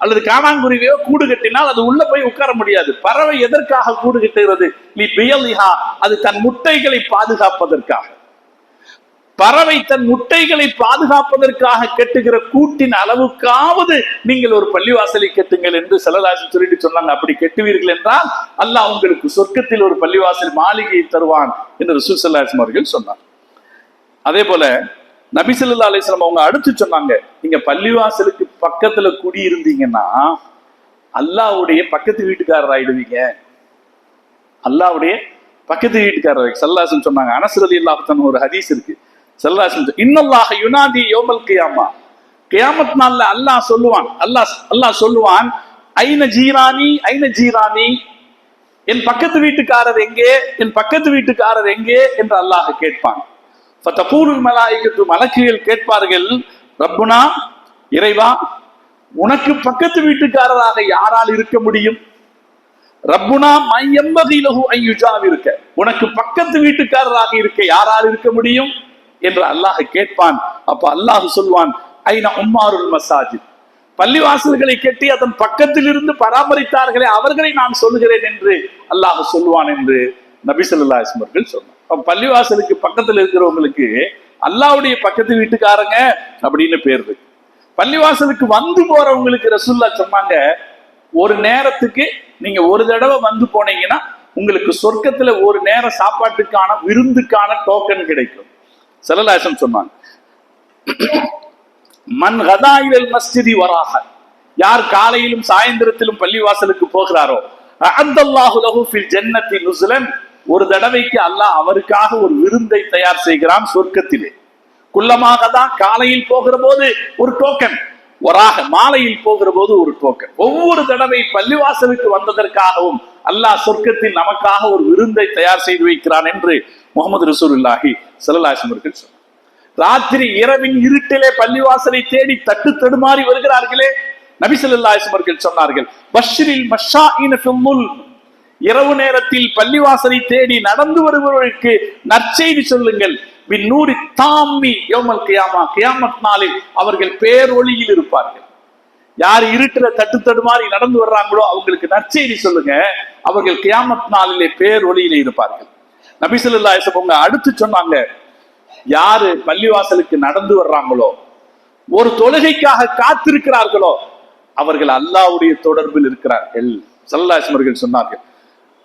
Speaker 1: அல்லது காணாங்குருவியோ கூடு கட்டினால் அது உள்ள போய் உட்கார முடியாது. பறவை எதற்காக கூடு கட்டுகிறது? அது தன் முட்டைகளை பாதுகாப்பதற்காக. பறவை தன் முட்டைகளை பாதுகாப்பதற்காக கட்டுகிற கூட்டின் அளவுக்காவது நீங்கள் ஒரு பள்ளிவாசலை கட்டுங்கள் என்று ஸல்லல்லாஹு சொல்லிட்டு சொன்னாங்க. அப்படி கட்டுவீர்கள் என்றால் அல்லாஹ் உங்களுக்கு சொர்க்கத்தில் ஒரு பள்ளிவாசல் மாளிகையை தருவான் என்று ரசூல் ஸல்லல்லாஹு அலைஹி அவர்கள் சொன்னார். அதே போல நபி ஸல்லல்லாஹு அலைஹி வஸல்லம் அவங்க அடுத்து சொன்னாங்க, நீங்க பள்ளிவாசலுக்கு பக்கத்துல குடியிருந்தீங்கன்னா அல்லாஹ்வுடைய பக்கத்து வீட்டுக்காரர் ஆயிடுவீங்க. அல்லாஹ்வுடைய பக்கத்து வீட்டுக்காரர் ஸல்லல்லாஹு அலைஹி சொன்னாங்க. அனஸ் ரலியல்லாஹு அன்ஹு ஒரு ஹதீஸ் இருக்கு. இன்னல்லாஹ யுனாதி யௌமல் கியாமா, கியாமத் நாள்ல அல்லாஹ் சொல்லுவான், அல்லாஹ் சொல்லுவான், ஐன ஜீரானி ஐன ஜீரானி, என் பக்கத்து வீட்டுக்காரர் எங்கே, என் பக்கத்து வீட்டுக்காரர் எங்கே என்று அல்லாஹ் கேட்பான். ஃபதகூலுல் மலாயிகத்து, மலக்குகள் கேட்பார்கள், ரப்புனா இறைவா, உனக்கு பக்கத்து வீட்டுக்காரராக யாரால் இருக்க முடியும்? ரப்புனா மையம்பகி லஹு அன் யுஜாவிருக்க, உனக்கு பக்கத்து வீட்டுக்காரராக இருக்க யாரால் இருக்க முடியும் என்று அல்லாஹ் கேட்பான். அப்ப அல்லாஹ் சொல்வான், ஐன உம்மாருல் மசாஜித், பள்ளிவாசல்களை கட்டி அதன் பக்கத்தில் இருந்து பராமரித்தார்களே அவர்களை நான் சொல்லுகிறேன் என்று அல்லாஹ் சொல்லுவான் என்று நபி ஸல்லல்லாஹு அலைஹி வஸல்லம் சொன்னார். பள்ளிவாசலுக்கு பக்கத்தில் இருக்கிறவங்களுக்கு அல்லாஹ்வுடைய பக்கத்து வீட்டுக்காரங்க அப்படின்னு பேர் இருக்கு. பள்ளிவாசலுக்கு வந்து போறவங்களுக்கு ரசூலுல்லாஹ் சொன்னாங்க, ஒரு நேரத்துக்கு நீங்க ஒரு தடவை வந்து போனீங்கன்னா உங்களுக்கு சொர்க்கத்துல ஒரு நேர சாப்பாட்டுக்கான விருந்துக்கான டோக்கன் கிடைக்கும். ஸல்லல்லாஹு அலைஹி வஸல்லம் சொன்னாங்க, மன் கதா இலல் மஸ்ஜிதி வராஹ, யார் காலையிலும் சாயந்திரத்திலும் பள்ளிவாசலுக்கு போகிறாரோ, அஅத்தல்லாஹு லஹு ஃபில் ஜன்னதி நுஸுலன், ஒரு தடவைக்கு அல்லாஹ் அவருக்காக ஒரு விருந்தை தயார் செய்கிறான் சொர்க்கத்திலே. குல்லமாக தான் காலையில் போகிற போது ஒரு டோக்கன், வராக மாலையில் போகிற போது ஒரு டோக்கன். ஒவ்வொரு தடவை பள்ளிவாசலுக்கு வந்ததற்காகவும் அல்லாஹ் சொர்க்கத்தில் நமக்காக ஒரு விருந்தை தயார் செய்து வைக்கிறான் என்று முஹம்மது ரசூலுல்லாஹி ஸல்லல்லாஹு அலைஹி வஸல்லம் சொன்னார். ராத்திரி இரவின் இருட்டிலே பள்ளிவாசலை தேடி தட்டு தடுமாறி வருகிறார்களே, நபி ஸல்லல்லாஹு அலைஹி வஸல்லம் சொன்னார்கள், பஷ்ரில் மஷாயின ஃபில் முல்க், இரவு நேரத்தில் பள்ளிவாசலை தேடி நடந்து வருபவர்களுக்கு நற்செய்தி சொல்லுங்கள், பின்னூரி தாம்மி யௌமல் கியாமா, கியாமத் நாளில் அவர்கள் பேரொளியில் இருப்பார்கள். யார் இருட்டுல தட்டு தடுமாறி நடந்து வர்றாங்களோ அவங்களுக்கு நற்செய்தி சொல்லுங்க, அவர்கள் கியாமத் நாளிலே பேரொளியிலே இருப்பார்கள். நபி ஸல்லல்லாஹு அலைஹி வஸல்லம் அடுத்து சொன்னாங்க, யாரு பள்ளிவாசலுக்கு நடந்து வர்றாங்களோ, ஒரு தொழுகைக்காக காத்திருக்கிறார்களோ, அவர்கள் அல்லாஹ்வுடைய தொடர்பில் இருக்கிறார்கள். ஸல்லல்லாஹு அலைஹி வஸல்லம் சொன்னார்கள்,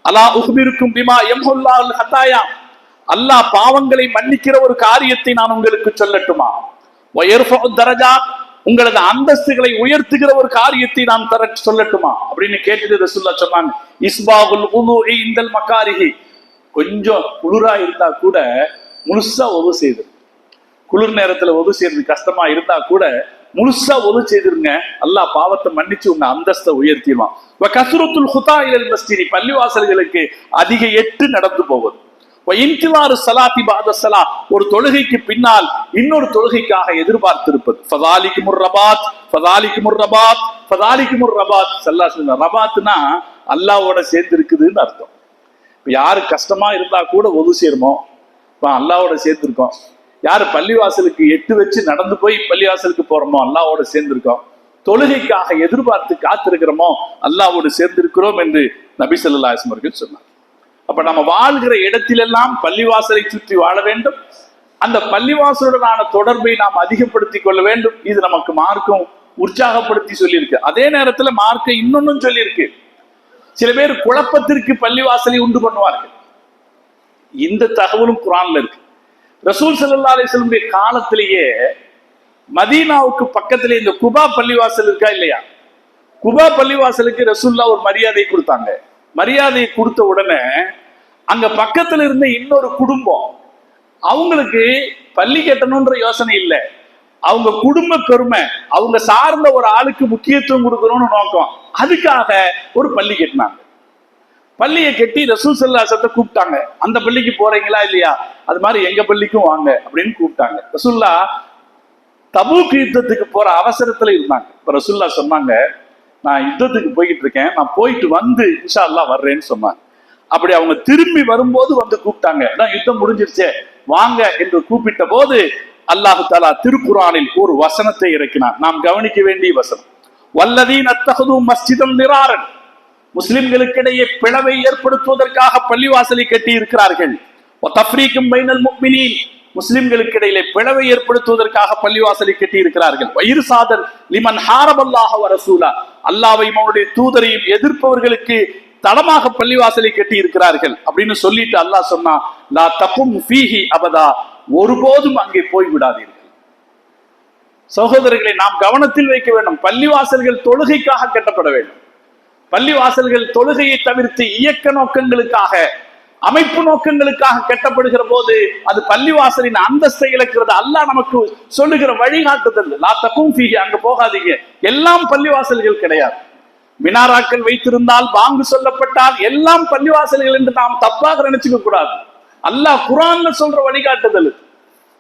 Speaker 1: அலா உஹ்பிருக்கும் பிமா யம்ஹுல்லாஹுல் ஹதாயா, அல்லாஹ் பாவங்களை மன்னிக்கிற ஒரு காரியத்தை நான் உங்களுக்கு சொல்லட்டுமா? வயர்ஃபஉ தரஜாத், உங்களது அந்தஸ்துகளை உயர்த்துகிற ஒரு காரியத்தை நான் சொல்லட்டுமா அப்படின்னு கேட்டுட்டு ரசூலுல்லாஹ் சொன்னாங்க, இஸ்பாகுல் உதுஇ இந்தல் மகாரிஹி, கொஞ்சம் குளிரா இருந்தா கூட முழுசா ஒது செய்து, குளிர் நேரத்துல ஒது செய்யறது கஷ்டமா இருந்தா கூட முழுசா ஒது செய்திருங்க, அல்லாஹ் பாவத்தை மன்னிச்சு உங்க அந்தஸ்தை உயர்த்திடுவான். கஸ்ரத்துல் ஹுதா இலல் மஸ்ஜிதி, பள்ளிவாசல்களுக்கு அதிக எட்டு நடந்து போவது. இன்திலாரு ஸலாத்தி பஅத ஸலாத், ஒரு தொழுகைக்கு பின்னால் இன்னொரு தொழுகைக்காக எதிர்பார்த்திருப்பது. ஃபதாலிகுமுர் ரபாத், ஃபதாலிகுமுர் ரபாத், ஃபதாலிகுமுர் ரபாத். ஸல்லல்லாஹு அலைஹி வஸல்லம், ரபாத்னா அல்லாஹ்வோட சேர்ந்து இருக்குதுன்னு அர்த்தம். யாரு கஷ்டமா இருந்தா கூட ஒது சேருமோ, அல்லாஹ்வோட சேர்ந்து இருக்கோம். யாரு பள்ளிவாசலுக்கு 8 வச்சு நடந்து போய் பள்ளிவாசலுக்கு போறோமோ அல்லாஹ்வோட சேர்ந்திருக்கோம். தொழுகைக்காக எதிர்பார்த்து காத்திருக்கிறோமோ அல்லாஹ்வோடு சேர்ந்திருக்கிறோம் என்று நபி ஸல்லல்லாஹு அலைஹி வஸல்லம் அவர்கள் சொன்னார். அப்ப நம்ம வாழ்கிற இடத்திலெல்லாம் பள்ளிவாசலை சுற்றி வாழ வேண்டும். அந்த பள்ளிவாசலுடனான தொடர்பை நாம் அதிகப்படுத்திக் கொள்ள வேண்டும். இது நமக்கு மார்க்கம் உற்சாகப்படுத்தி சொல்லியிருக்கு. அதே நேரத்துல மார்க்கம் இன்னொன்னும் சொல்லியிருக்கு. சில பேர் குழப்பத்திற்கு பள்ளிவாசலை உண்டு பண்ணுவார்கள். இந்த தகவலும் குர்ஆன்ல இருக்கு. ரசூல் ஸல்லல்லாஹு அலைஹி வஸல்லம் காலத்திலேயே மதீனாவுக்கு பக்கத்திலே இந்த குபா பள்ளிவாசல் இருக்கா இல்லையா, குபா பள்ளிவாசலுக்கு ரசூலுல்லாஹ் ஒரு மரியாதை கொடுத்தாங்க. மரியாதையை கொடுத்த உடனே அங்க பக்கத்துல இருந்த இன்னொரு குடும்பம், அவங்களுக்கு பள்ளி கட்டணும்ன்ற யோசனை இல்லை, அவங்க குடும்ப பெருமை, அவங்க சார்ந்த ஒரு ஆளுக்கு முக்கியத்துவம் கொடுக்கணும்னு நோக்கம், அதுக்காக ஒரு பள்ளி கட்டினாங்க. பள்ளியை கட்டி ரசூல் ஸல்லல்லாஹு அலைஹி வஸல்லம் கூப்பிட்டாங்க. அந்த பள்ளிக்கு போறீங்களா இல்லையா, அது மாதிரி எங்க பள்ளிக்கும் வாங்க அப்படின்னு கூப்பிட்டாங்க. ரசூலுல்லாஹ் தபூக் யுத்தத்துக்கு போற அவசரத்துல இருந்தாங்க. இப்ப ரசூலுல்லாஹ் சொன்னாங்க, நான் யுத்தத்துக்கு போய்கிட்டு இருக்கேன், நான் போயிட்டு வந்து இன்ஷா அல்லாஹ் வர்றேன்னு சொன்னாங்க. அப்படி அவங்க திரும்பி வரும்போது வந்து கூப்பிட்டாங்க. யுத்தம் முடிஞ்சிருச்சே வாங்க என்று கூப்பிட்ட போது அல்லாஹ் தஆலா திருக்குர்ஆனில் ஒரு வசனத்தை இறக்கினார். நாம் கவனிக்க வேண்டிய வசனம். வல்லதீன அத்தஹது மஸ்ஜிதன் நிராரன், முஸ்லிம்களுக்கிடையே பிளவை ஏற்படுத்துவதற்காக பள்ளிவாசலை கட்டி இருக்கிறார்கள். வதஃப்ரீகும் பைனல் முஃமினீன், முஸ்லிம்களுக்கு இடையிலே பிளவை ஏற்படுத்துவதற்காக பள்ளிவாசலை கட்டி இருக்கிறார்கள். வயிர்சாதல் லிமன் ஹாரபல்லாஹ வ ரசூலா, அல்லாஹ்வையும் அவருடைய தூதரையும் எதிர்ப்பவர்களுக்கு தளமாக பள்ளிவாசலை கட்டி இருக்கிறார்கள் அப்படின்னு சொல்லிட்டு அல்லாஹ் சொன்னா, லா தகும் ஃபீஹி அபதா, ஒருபோதும் அங்கே போய் விடாதீர்கள். சகோதரர்களை நாம் கவனத்தில் வைக்க வேண்டும். பள்ளிவாசல்கள் தொழுகைக்காக கட்டப்பட வேண்டும். பள்ளிவாசல்கள் தொழுகையை தவிர்த்து இயக்க நோக்கங்களுக்காக, அமைப்பு நோக்கங்களுக்காக கட்டப்படுகிற போது அது பள்ளிவாசலின் அந்தஸ்தை இழக்கிறது. அல்லாஹ் நமக்கு சொல்லுகிற வழிகாட்டுதல், லா தகும் ஃபீஹி, அங்க போகாதீங்க. எல்லாம் பள்ளிவாசல்கள் கிடையாது. மினாராக்கள் வைத்திருந்தால், பாங்கு சொல்லப்பட்டால் எல்லாம் பள்ளிவாசல்கள் என்று நாம் தப்பாக நினைச்சுக்க கூடாது. அல்லாஹ் குர்ஆன்ல சொல்ற வழிகாட்டுதல்,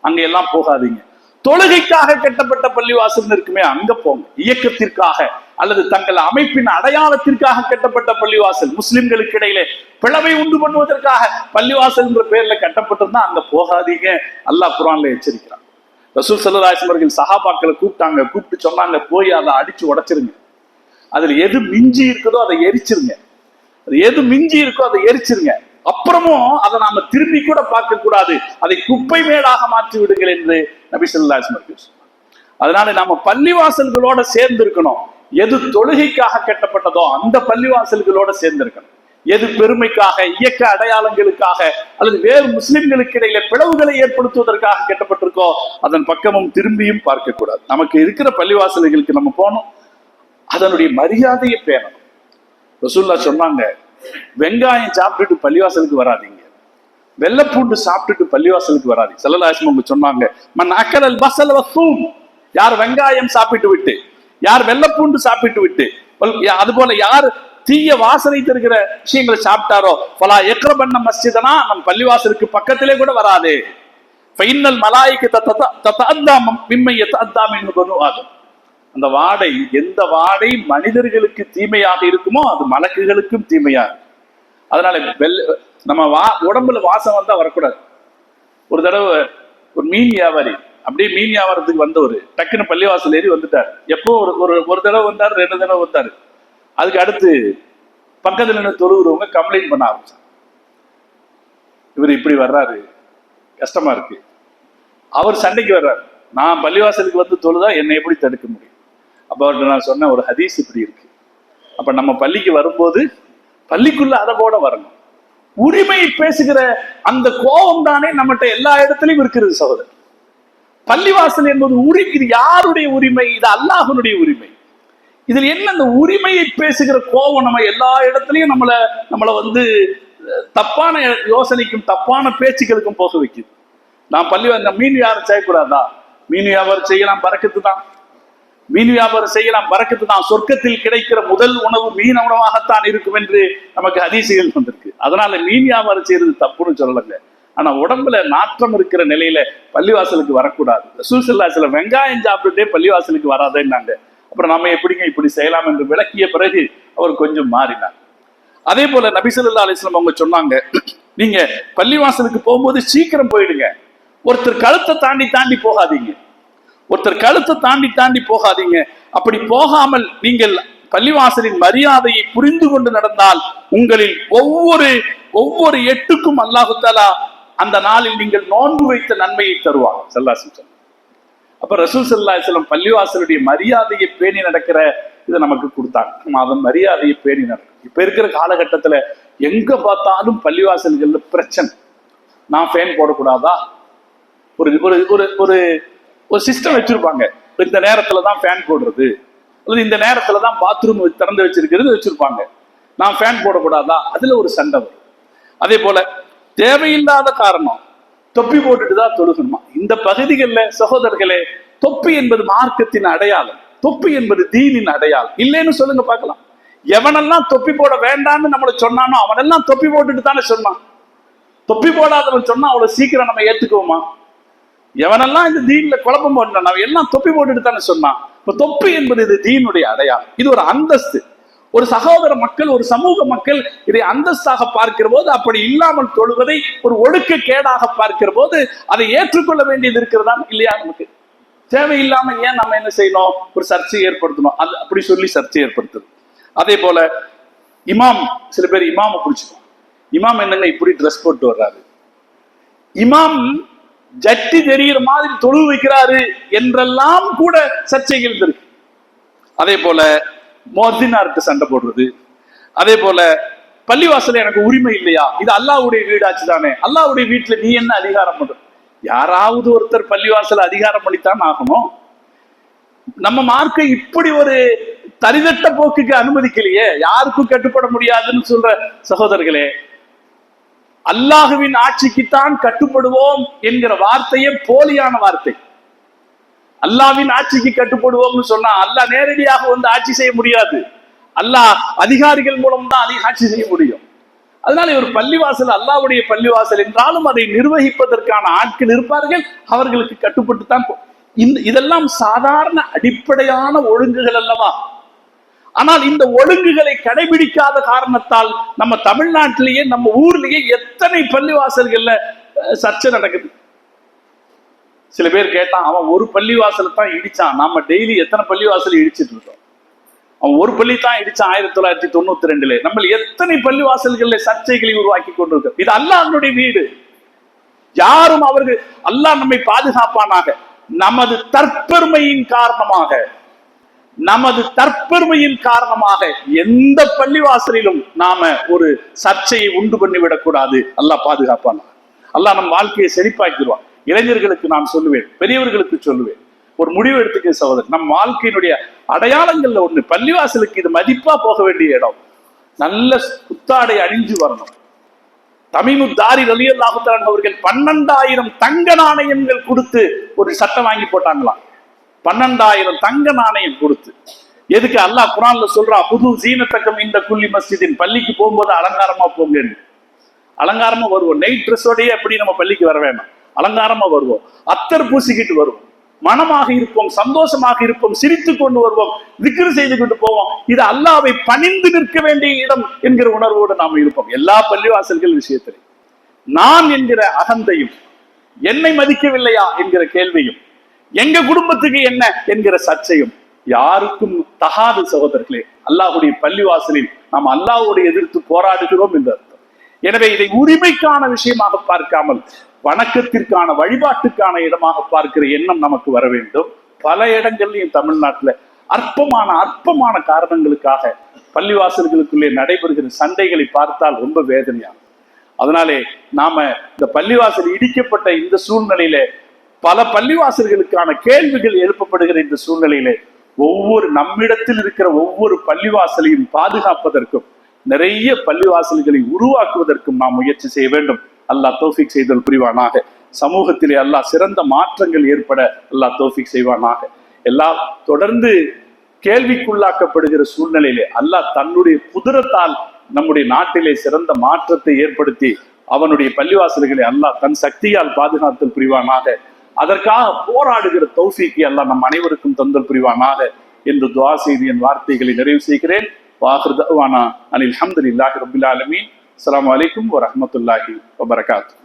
Speaker 1: அங்க எல்லாம் போகாதீங்க. தொழுகைக்காக கட்டப்பட்ட பள்ளிவாசல் இருக்குமே, அங்க போங்க. இயக்கத்திற்காக அல்லது தங்கள் அமைப்பின் அடையாளத்திற்காக கட்டப்பட்ட பள்ளிவாசல், முஸ்லிம்களுக்கு இடையிலே பிளவை உண்டு பண்ணுவதற்காக பள்ளிவாசல் என்ற பெயர்ல கட்டப்பட்டிருந்தா அங்க போகாதீங்க. அல்லாஹ் குர்ஆன்ல எச்சரிக்கிறான். ரசூல் ஸல்லல்லாஹு அலைஹி வஸல்லம் அவர்கள் சஹாபாக்களை கூப்பிட்டாங்க. கூப்பிட்டு சொன்னாங்க, போய் அதை அடிச்சு உடைச்சிருங்க. அதுல எது மிஞ்சி இருக்குதோ அதை எரிச்சிருங்க. அது எது மிஞ்சி இருக்கோ அதை எரிச்சிருங்க. அப்புறமும் அதை நாம திரும்பி கூட பார்க்க கூடாது. அதை குப்பை மேடாக மாற்றி விடுங்கள் என்று நபி ஸல்லல்லாஹு அலைஹி வஸல்லம் சொன்னார். அதனால நாம பள்ளிவாசல்களோட சேர்ந்து இருக்கணும். எது தொழுகைக்காக கட்டப்பட்டதோ அந்த பள்ளிவாசல்களோட சேர்ந்து இருக்கணும். எது பெருமைக்காக, இயக்க அடையாளங்களுக்காக அல்லது வேறு முஸ்லிம்களுக்கு இடையில பிளவுகளை ஏற்படுத்துவதற்காக கட்டப்பட்டிருக்கோ அதன் பக்கமும் திரும்பியும் பார்க்க கூடாது. நமக்கு இருக்கிற பள்ளிவாசல்களுக்கு நம்ம போகணும், அதனுடைய மரியாதையை பேணணும். ரசூலுல்லாஹ் சொன்னாங்க, வெங்காயம் சாப்பிட்டுட்டு பள்ளிவாசலுக்கு வராதீங்க, வெள்ளைப்பூண்டு சாப்பிட்டுட்டு பள்ளிவாசலுக்கு வராதீங்க. ஸல்லல்லாஹு அலைஹி வஸல்லம் சொன்னாங்க, மன் அக்கலல் பஸல் வஸூம், யார் வெங்காயம் சாப்பிட்டு விட்டு, யார் வெள்ளைப்பூண்டு சாப்பிட்டு விட்டு, அதுபோல யார் தீய வாசனை தருகிற விஷயங்களை சாப்பிட்டாரோ, ஃபலா யக்ரபன்ன மஸ்ஜிதனா, நம் பள்ளிவாசலுக்கு பக்கத்திலே கூட வராதே. ஃபைன்னல் மலாயிகத ததஅத்தா மிம்ம யதஅத்தா மின்ஹு பனு ஆதம், அந்த வாடை, எந்த வாடை மனிதர்களுக்கு தீமையாக இருக்குமோ அது மலக்குகளுக்கும் தீமையாக. அதனால நம்ம உடம்புல வாசம் வந்தா வரக்கூடாது. ஒரு தடவை ஒரு மீன் வியாபாரி அப்படியே மீன் வியாபாரத்துக்கு வந்தவர் டக்குன்னு பள்ளிவாசல் ஏறி வந்துட்டார். எப்போ ஒரு தடவை வந்தாரு, 2 தடவை வந்தாரு. அதுக்கு அடுத்து பக்கத்துல நின்று தொழுகிறவங்க கம்ப்ளைண்ட் பண்ண ஆரம்பிச்சாங்க, இவர் இப்படி வர்றாரு, கஷ்டமா இருக்கு. அவர் சண்டைக்கு வர்றாரு, நான் பள்ளிவாசலுக்கு வந்து தொழுதா என்னை எப்படி தடுக்க முடியும்? அப்ப அவர்கிட்ட நான் சொன்ன ஒரு ஹதீஸ் இப்படி இருக்கு. அப்ப நம்ம பள்ளிக்கு வரும்போது பள்ளிக்குள்ள அதவோட வரணும். உரிமை பேசுகிற அந்த கோபம் தானே நம்மகிட்ட எல்லா இடத்துலயும் இருக்கிறது சகோதரர். பள்ளிவாசல் என்பது இது யாருடைய உரிமை? இது அல்லாஹ்வுடைய உரிமை. இதில் என்ன அந்த உரிமையை பேசுகிற கோபம் நம்ம எல்லா இடத்துலயும் நம்மளை வந்து தப்பான யோசனைக்கும் தப்பான பேச்சுக்களுக்கும் போக வைக்குது. நான் மீன் வியாபாரம் செய்யக்கூடாதா? மீன் வியாபாரம் செய்யலாம், பரக்கத்து தான். மீன் வியாபாரம் செய்யலாம், பரக்கத்து தான். சொர்க்கத்தில் கிடைக்கிற முதல் உணவு மீன் உணவாகத்தான் இருக்கும் என்று நமக்கு ஹதீசுகள் வந்திருக்கு. அதனால மீன் வியாபாரம் செய்யறது தப்புன்னு சொல்லலைங்க. ஆனா உடம்புல நாற்றம் இருக்கிற நிலையில பள்ளிவாசலுக்கு வரக்கூடாது. ரசூல் ஸல்லல்லாஹு அலைஹி வஸல்லம் வெங்காயம் சாப்பிட்டுட்டே பள்ளிவாசலுக்கு வராதேன்னாங்க. அப்புறம் நம்ம எப்படிங்க இப்படி செய்யலாம் என்று விளக்கிய பிறகு அவர் கொஞ்சம் மாறினார். அதே போல நபி ஸல்லல்லாஹு அலைஹி வஸல்லம் அவங்க சொன்னாங்க, நீங்க பள்ளிவாசலுக்கு போகும்போது சீக்கிரம் போயிடுங்க. ஒருத்தர் கழுத்தை தாண்டி தாண்டி போகாதீங்க. ஒருத்தர் கழுத்தை தாண்டி தாண்டி போகாதீங்க. அப்படி போகாமல் நீங்கள் பள்ளிவாசலின் மரியாதையை புரிந்து கொண்டு நடந்தால் உங்களில் ஒவ்வொரு எட்டுக்கும் அல்லாஹு தஆலா அந்த நாளில் நீங்கள் நோன்பு வைத்த நன்மையை தருவார். ஸல்லல்லாஹு அலைஹி வஸல்லம். அப்ப ரசூல் ஸல்லல்லாஹு அலைஹி வஸல்லம் பள்ளிவாசலுடைய மரியாதையை பேணி நடக்கிற இதை நமக்கு கொடுத்தாங்க. நம்ம அதன் மரியாதையை பேணி நடக்கும். இப்ப இருக்கிற காலகட்டத்துல எங்க பார்த்தாலும் பள்ளிவாசல்கள்ல பிரச்சனை. நான் ஃபேன் போடக்கூடாதா? ஒரு ஒரு ஒரு ஒரு ஒரு சிஸ்டம் வச்சிருப்பாங்க. இந்த நேரத்துல தான் ஃபேன் போடுறது, அல்லது இந்த நேரத்துல தான் பாத்ரூம் திறந்து வச்சிருக்கிறது வச்சிருப்பாங்க. நான் ஃபேன் போடக்கூடாதா? அதுல ஒரு சண்டை வரும். அதே போல தேவையில்லாத காரணம் தொப்பி போட்டுட்டு தான் தொழுகணுமா? இந்த பகுதிகளில் சகோதரர்களே, தொப்பி என்பது மார்க்கத்தின் அடையாளம், தொப்பி என்பது தீனின் அடையாளம். இல்லைன்னு சொல்லுங்க பார்க்கலாம். எவனெல்லாம் தொப்பி போட வேண்டாம்னு நம்மளை சொன்னானோ அவனெல்லாம் தொப்பி போட்டுட்டு தானே சொன்னான். தொப்பி போடாதவன் சொன்னா அவ்வளவு சீக்கிரம் நம்ம ஏத்துக்குவோமா? எவனெல்லாம் இந்த தீன்ல குழப்பம் போட்டான் அவன் எல்லாம் தொப்பி போட்டுட்டு தானே சொன்னான். இப்ப தொப்பி என்பது இது தீனுடைய அடையாளம். இது ஒரு அந்தஸ்து. ஒரு சகோதர மக்கள், ஒரு சமூக மக்கள் இதை அந்தஸ்தாக பார்க்கிற போது, அப்படி இல்லாமல் தொழுவதை ஒரு ஒழுக்க கேடாக பார்க்கிற போது அதை ஏற்றுக்கொள்ள வேண்டியது இருக்கிறதா இல்லையா? நமக்கு தேவையில்லாம ஏன் நம்ம என்ன செய்யணும்? ஒரு சர்ச்சை ஏற்படுத்தணும். அது அப்படி சொல்லி சர்ச்சை ஏற்படுத்துது. அதே போல இமாம், சில பேர் இமாமை பிடிச்சிடும். இமாம் என்னங்க இப்படி ட்ரெஸ் போட்டு வர்றாரு, இமாம் ஜட்டி தெரிகிற மாதிரி தொழு வைக்கிறாரு என்றெல்லாம் கூட சர்ச்சைகள் இருக்கு. அதே போல முஅத்தினாருக்கு சண்டை போடுறது. அதே போல பள்ளிவாசல எனக்கு உரிமை இல்லையா? இது அல்லாஹ்வுடைய வீடாச்சு தானே, அல்லாஹ்வுடைய வீட்டுல நீ என்ன அதிகாரம் பண்ற? யாராவது ஒருத்தர் பள்ளிவாசல அதிகாரம் பண்ணித்தான் ஆகணும். நம்ம மார்க்க இப்படி ஒரு தரிதட்ட போக்குக்கு அனுமதிக்கலையே. யாருக்கும் கட்டுப்பட முடியாதுன்னு சொல்ற சகோதரர்களே, அல்லாஹுவின் ஆட்சிக்குத்தான் கட்டுப்படுவோம் என்கிற வார்த்தையே போலியான வார்த்தை. அல்லாஹ்வின் ஆட்சிக்கு கட்டுப்படுவோம்னு சொன்னா அல்லாஹ் நேரடியாக வந்து ஆட்சி செய்ய முடியாது. அல்லாஹ் அதிகாரிகள் மூலம் தான் ஆட்சி செய்ய முடியும். அதனால ஒரு பள்ளிவாசல் அல்லாஹ்வுடைய பள்ளிவாசல் என்றாலும் அதை நிர்வகிப்பதற்கான ஆட்கள் இருப்பார்கள். அவர்களுக்கு கட்டுப்பட்டு தான் இதெல்லாம் சாதாரண அடிப்படையான ஒழுங்குகள் அல்லவா? ஆனால் இந்த ஒழுங்குகளை கடைபிடிக்காத காரணத்தால் நம்ம தமிழ்நாட்டிலேயே, நம்ம ஊர்லயே எத்தனை பள்ளிவாசல்கள்ல சர்ச்சை நடக்குது. சில பேர் கேட்டான், அவன் ஒரு பள்ளிவாசலை தான் இடிச்சான், நாம டெய்லி எத்தனை பள்ளிவாசல் இடிச்சிட்டு இருக்கோம். அவன் ஒரு பள்ளி தான் இடிச்சான் 1992. நம்ம எத்தனை பள்ளிவாசல்கள்ல சர்ச்சைகளை உருவாக்கி கொண்டிருக்கோம். இது அல்லாஹ்வுடைய வீடு. யாரும் அவர்கள், அல்லாஹ் நம்மை பாதுகாப்பானாக. நமது தற்பெருமையின் காரணமாக எந்த பள்ளிவாசலிலும் நாம ஒரு சர்ச்சையை உண்டு பண்ணிவிடக் கூடாது. அல்லாஹ் பாதுகாப்பான. அல்லாஹ் நம் வாழ்க்கையை செழிப்பாக்கிடுவான். இளைஞர்களுக்கு நான் சொல்லுவேன், பெரியவர்களுக்கு சொல்லுவேன், ஒரு முடிவு எடுத்துக்க சகோதரர். நம் வாழ்க்கையினுடைய அடையாளங்கள்ல ஒண்ணு பள்ளிவாசலுக்கு இது மதிப்பா போக வேண்டிய இடம். நல்ல புத்தாடை அணிஞ்சு வரணும். தமீமுத்தாரி ரலியல்லாஹு தஆலா அவர்கள் 12,000 தங்க நாணயங்கள் கொடுத்து ஒரு சட்டம் வாங்கி போட்டாங்களாம். 12,000 தங்க நாணயம் கொடுத்து. எதுக்கு? அல்லாஹ் குர்ஆன்ல சொல்றா, புது ஜீனத்தக்கம் இந்த குல்லி மஸ்ஜிதின், பள்ளிக்கு போகும்போது அலங்காரமா போங்க. அலங்காரமா வருவோம். நைட் ட்ரெஸ்ஸோடய எப்படி நம்ம பள்ளிக்கு வர வேண்டாம், அலங்காரமா வருவோம். அத்தர் பூசிக்கிட்டு வருவோம். மனமாக இருப்போம், சந்தோஷமாக இருப்போம், சிரித்து கொண்டு வருவோம், திக்ர் செய்து கொண்டு போவோம். இது அல்லாஹ்வை பணிந்து நிற்க வேண்டிய இடம் என்கிற உணர்வோடு நாம் இருப்போம். எல்லா பள்ளிவாசல்கள் விஷயத்திலே நான் என்கிற அகந்தையும், என்னை மதிக்கவில்லையா என்கிற கேள்வியும், எங்க குடும்பத்துக்கு என்ன என்கிற சர்ச்சையும் யாருக்கும் தகாது சகோதரர்களே. அல்லாஹ்வுடைய பள்ளிவாசலில் நாம் அல்லாஹ்வோடு எதிர்த்து போராடுகிறோம் என்று அர்த்தம். எனவே இதை உரிமைக்கான விஷயமாக பார்க்காமல் வணக்கத்திற்கான, வழிபாட்டுக்கான இடமாக பார்க்கிற எண்ணம் நமக்கு வர வேண்டும். பல இடங்கள்லையும் தமிழ்நாட்டில் அற்பமான காரணங்களுக்காக பள்ளிவாசல்களுக்குள்ளே நடைபெறுகிற சண்டைகளை பார்த்தால் ரொம்ப வேதனையாகும். அதனாலே நாம இந்த பள்ளிவாசல் இடிக்கப்பட்ட இந்த சூழ்நிலையில, பல பள்ளிவாசல்களுக்கான கேள்விகள் எழுப்பப்படுகிற இந்த சூழ்நிலையிலே, நம்மிடத்தில் இருக்கிற ஒவ்வொரு பள்ளிவாசலையும் பாதுகாப்பதற்கும், நிறைய பள்ளிவாசல்களை உருவாக்குவதற்கும் நாம் முயற்சி செய்ய வேண்டும். அல்லாஹ் தௌஃபீக் செய்தல் புரிவானாக. சமூகத்திலே அல்லாஹ் சிறந்த மாற்றங்கள் ஏற்பட அல்லாஹ் தௌஃபீக் செய்வானாக. எல்லாம் தொடர்ந்து கேள்விக்குள்ளாக்கப்படுகிற சூழ்நிலையிலே அல்லாஹ் தன்னுடைய குதிரத்தால் நம்முடைய நாட்டிலே சிறந்த மாற்றத்தை ஏற்படுத்தி அவனுடைய பள்ளிவாசல்களை அல்லாஹ் தன் சக்தியால் பாதுகாத்தல் புரிவானாக. அதற்காக போராடுகிற தௌஃபீக்கை அல்லாஹ் நம் அனைவருக்கும் தந்தல் புரிவானாக என்று துஆ செய்து என் வார்த்தைகளை நிறைவு செய்கிறேன். வாஹிர் தஅவானா அனில் ஹம்துலில்லாஹி ரப்பில் ஆலமீன். அஸ்ஸலாமு அலைக்கும் வரஹ்மத்துல்லாஹி வபரகாத்துஹு.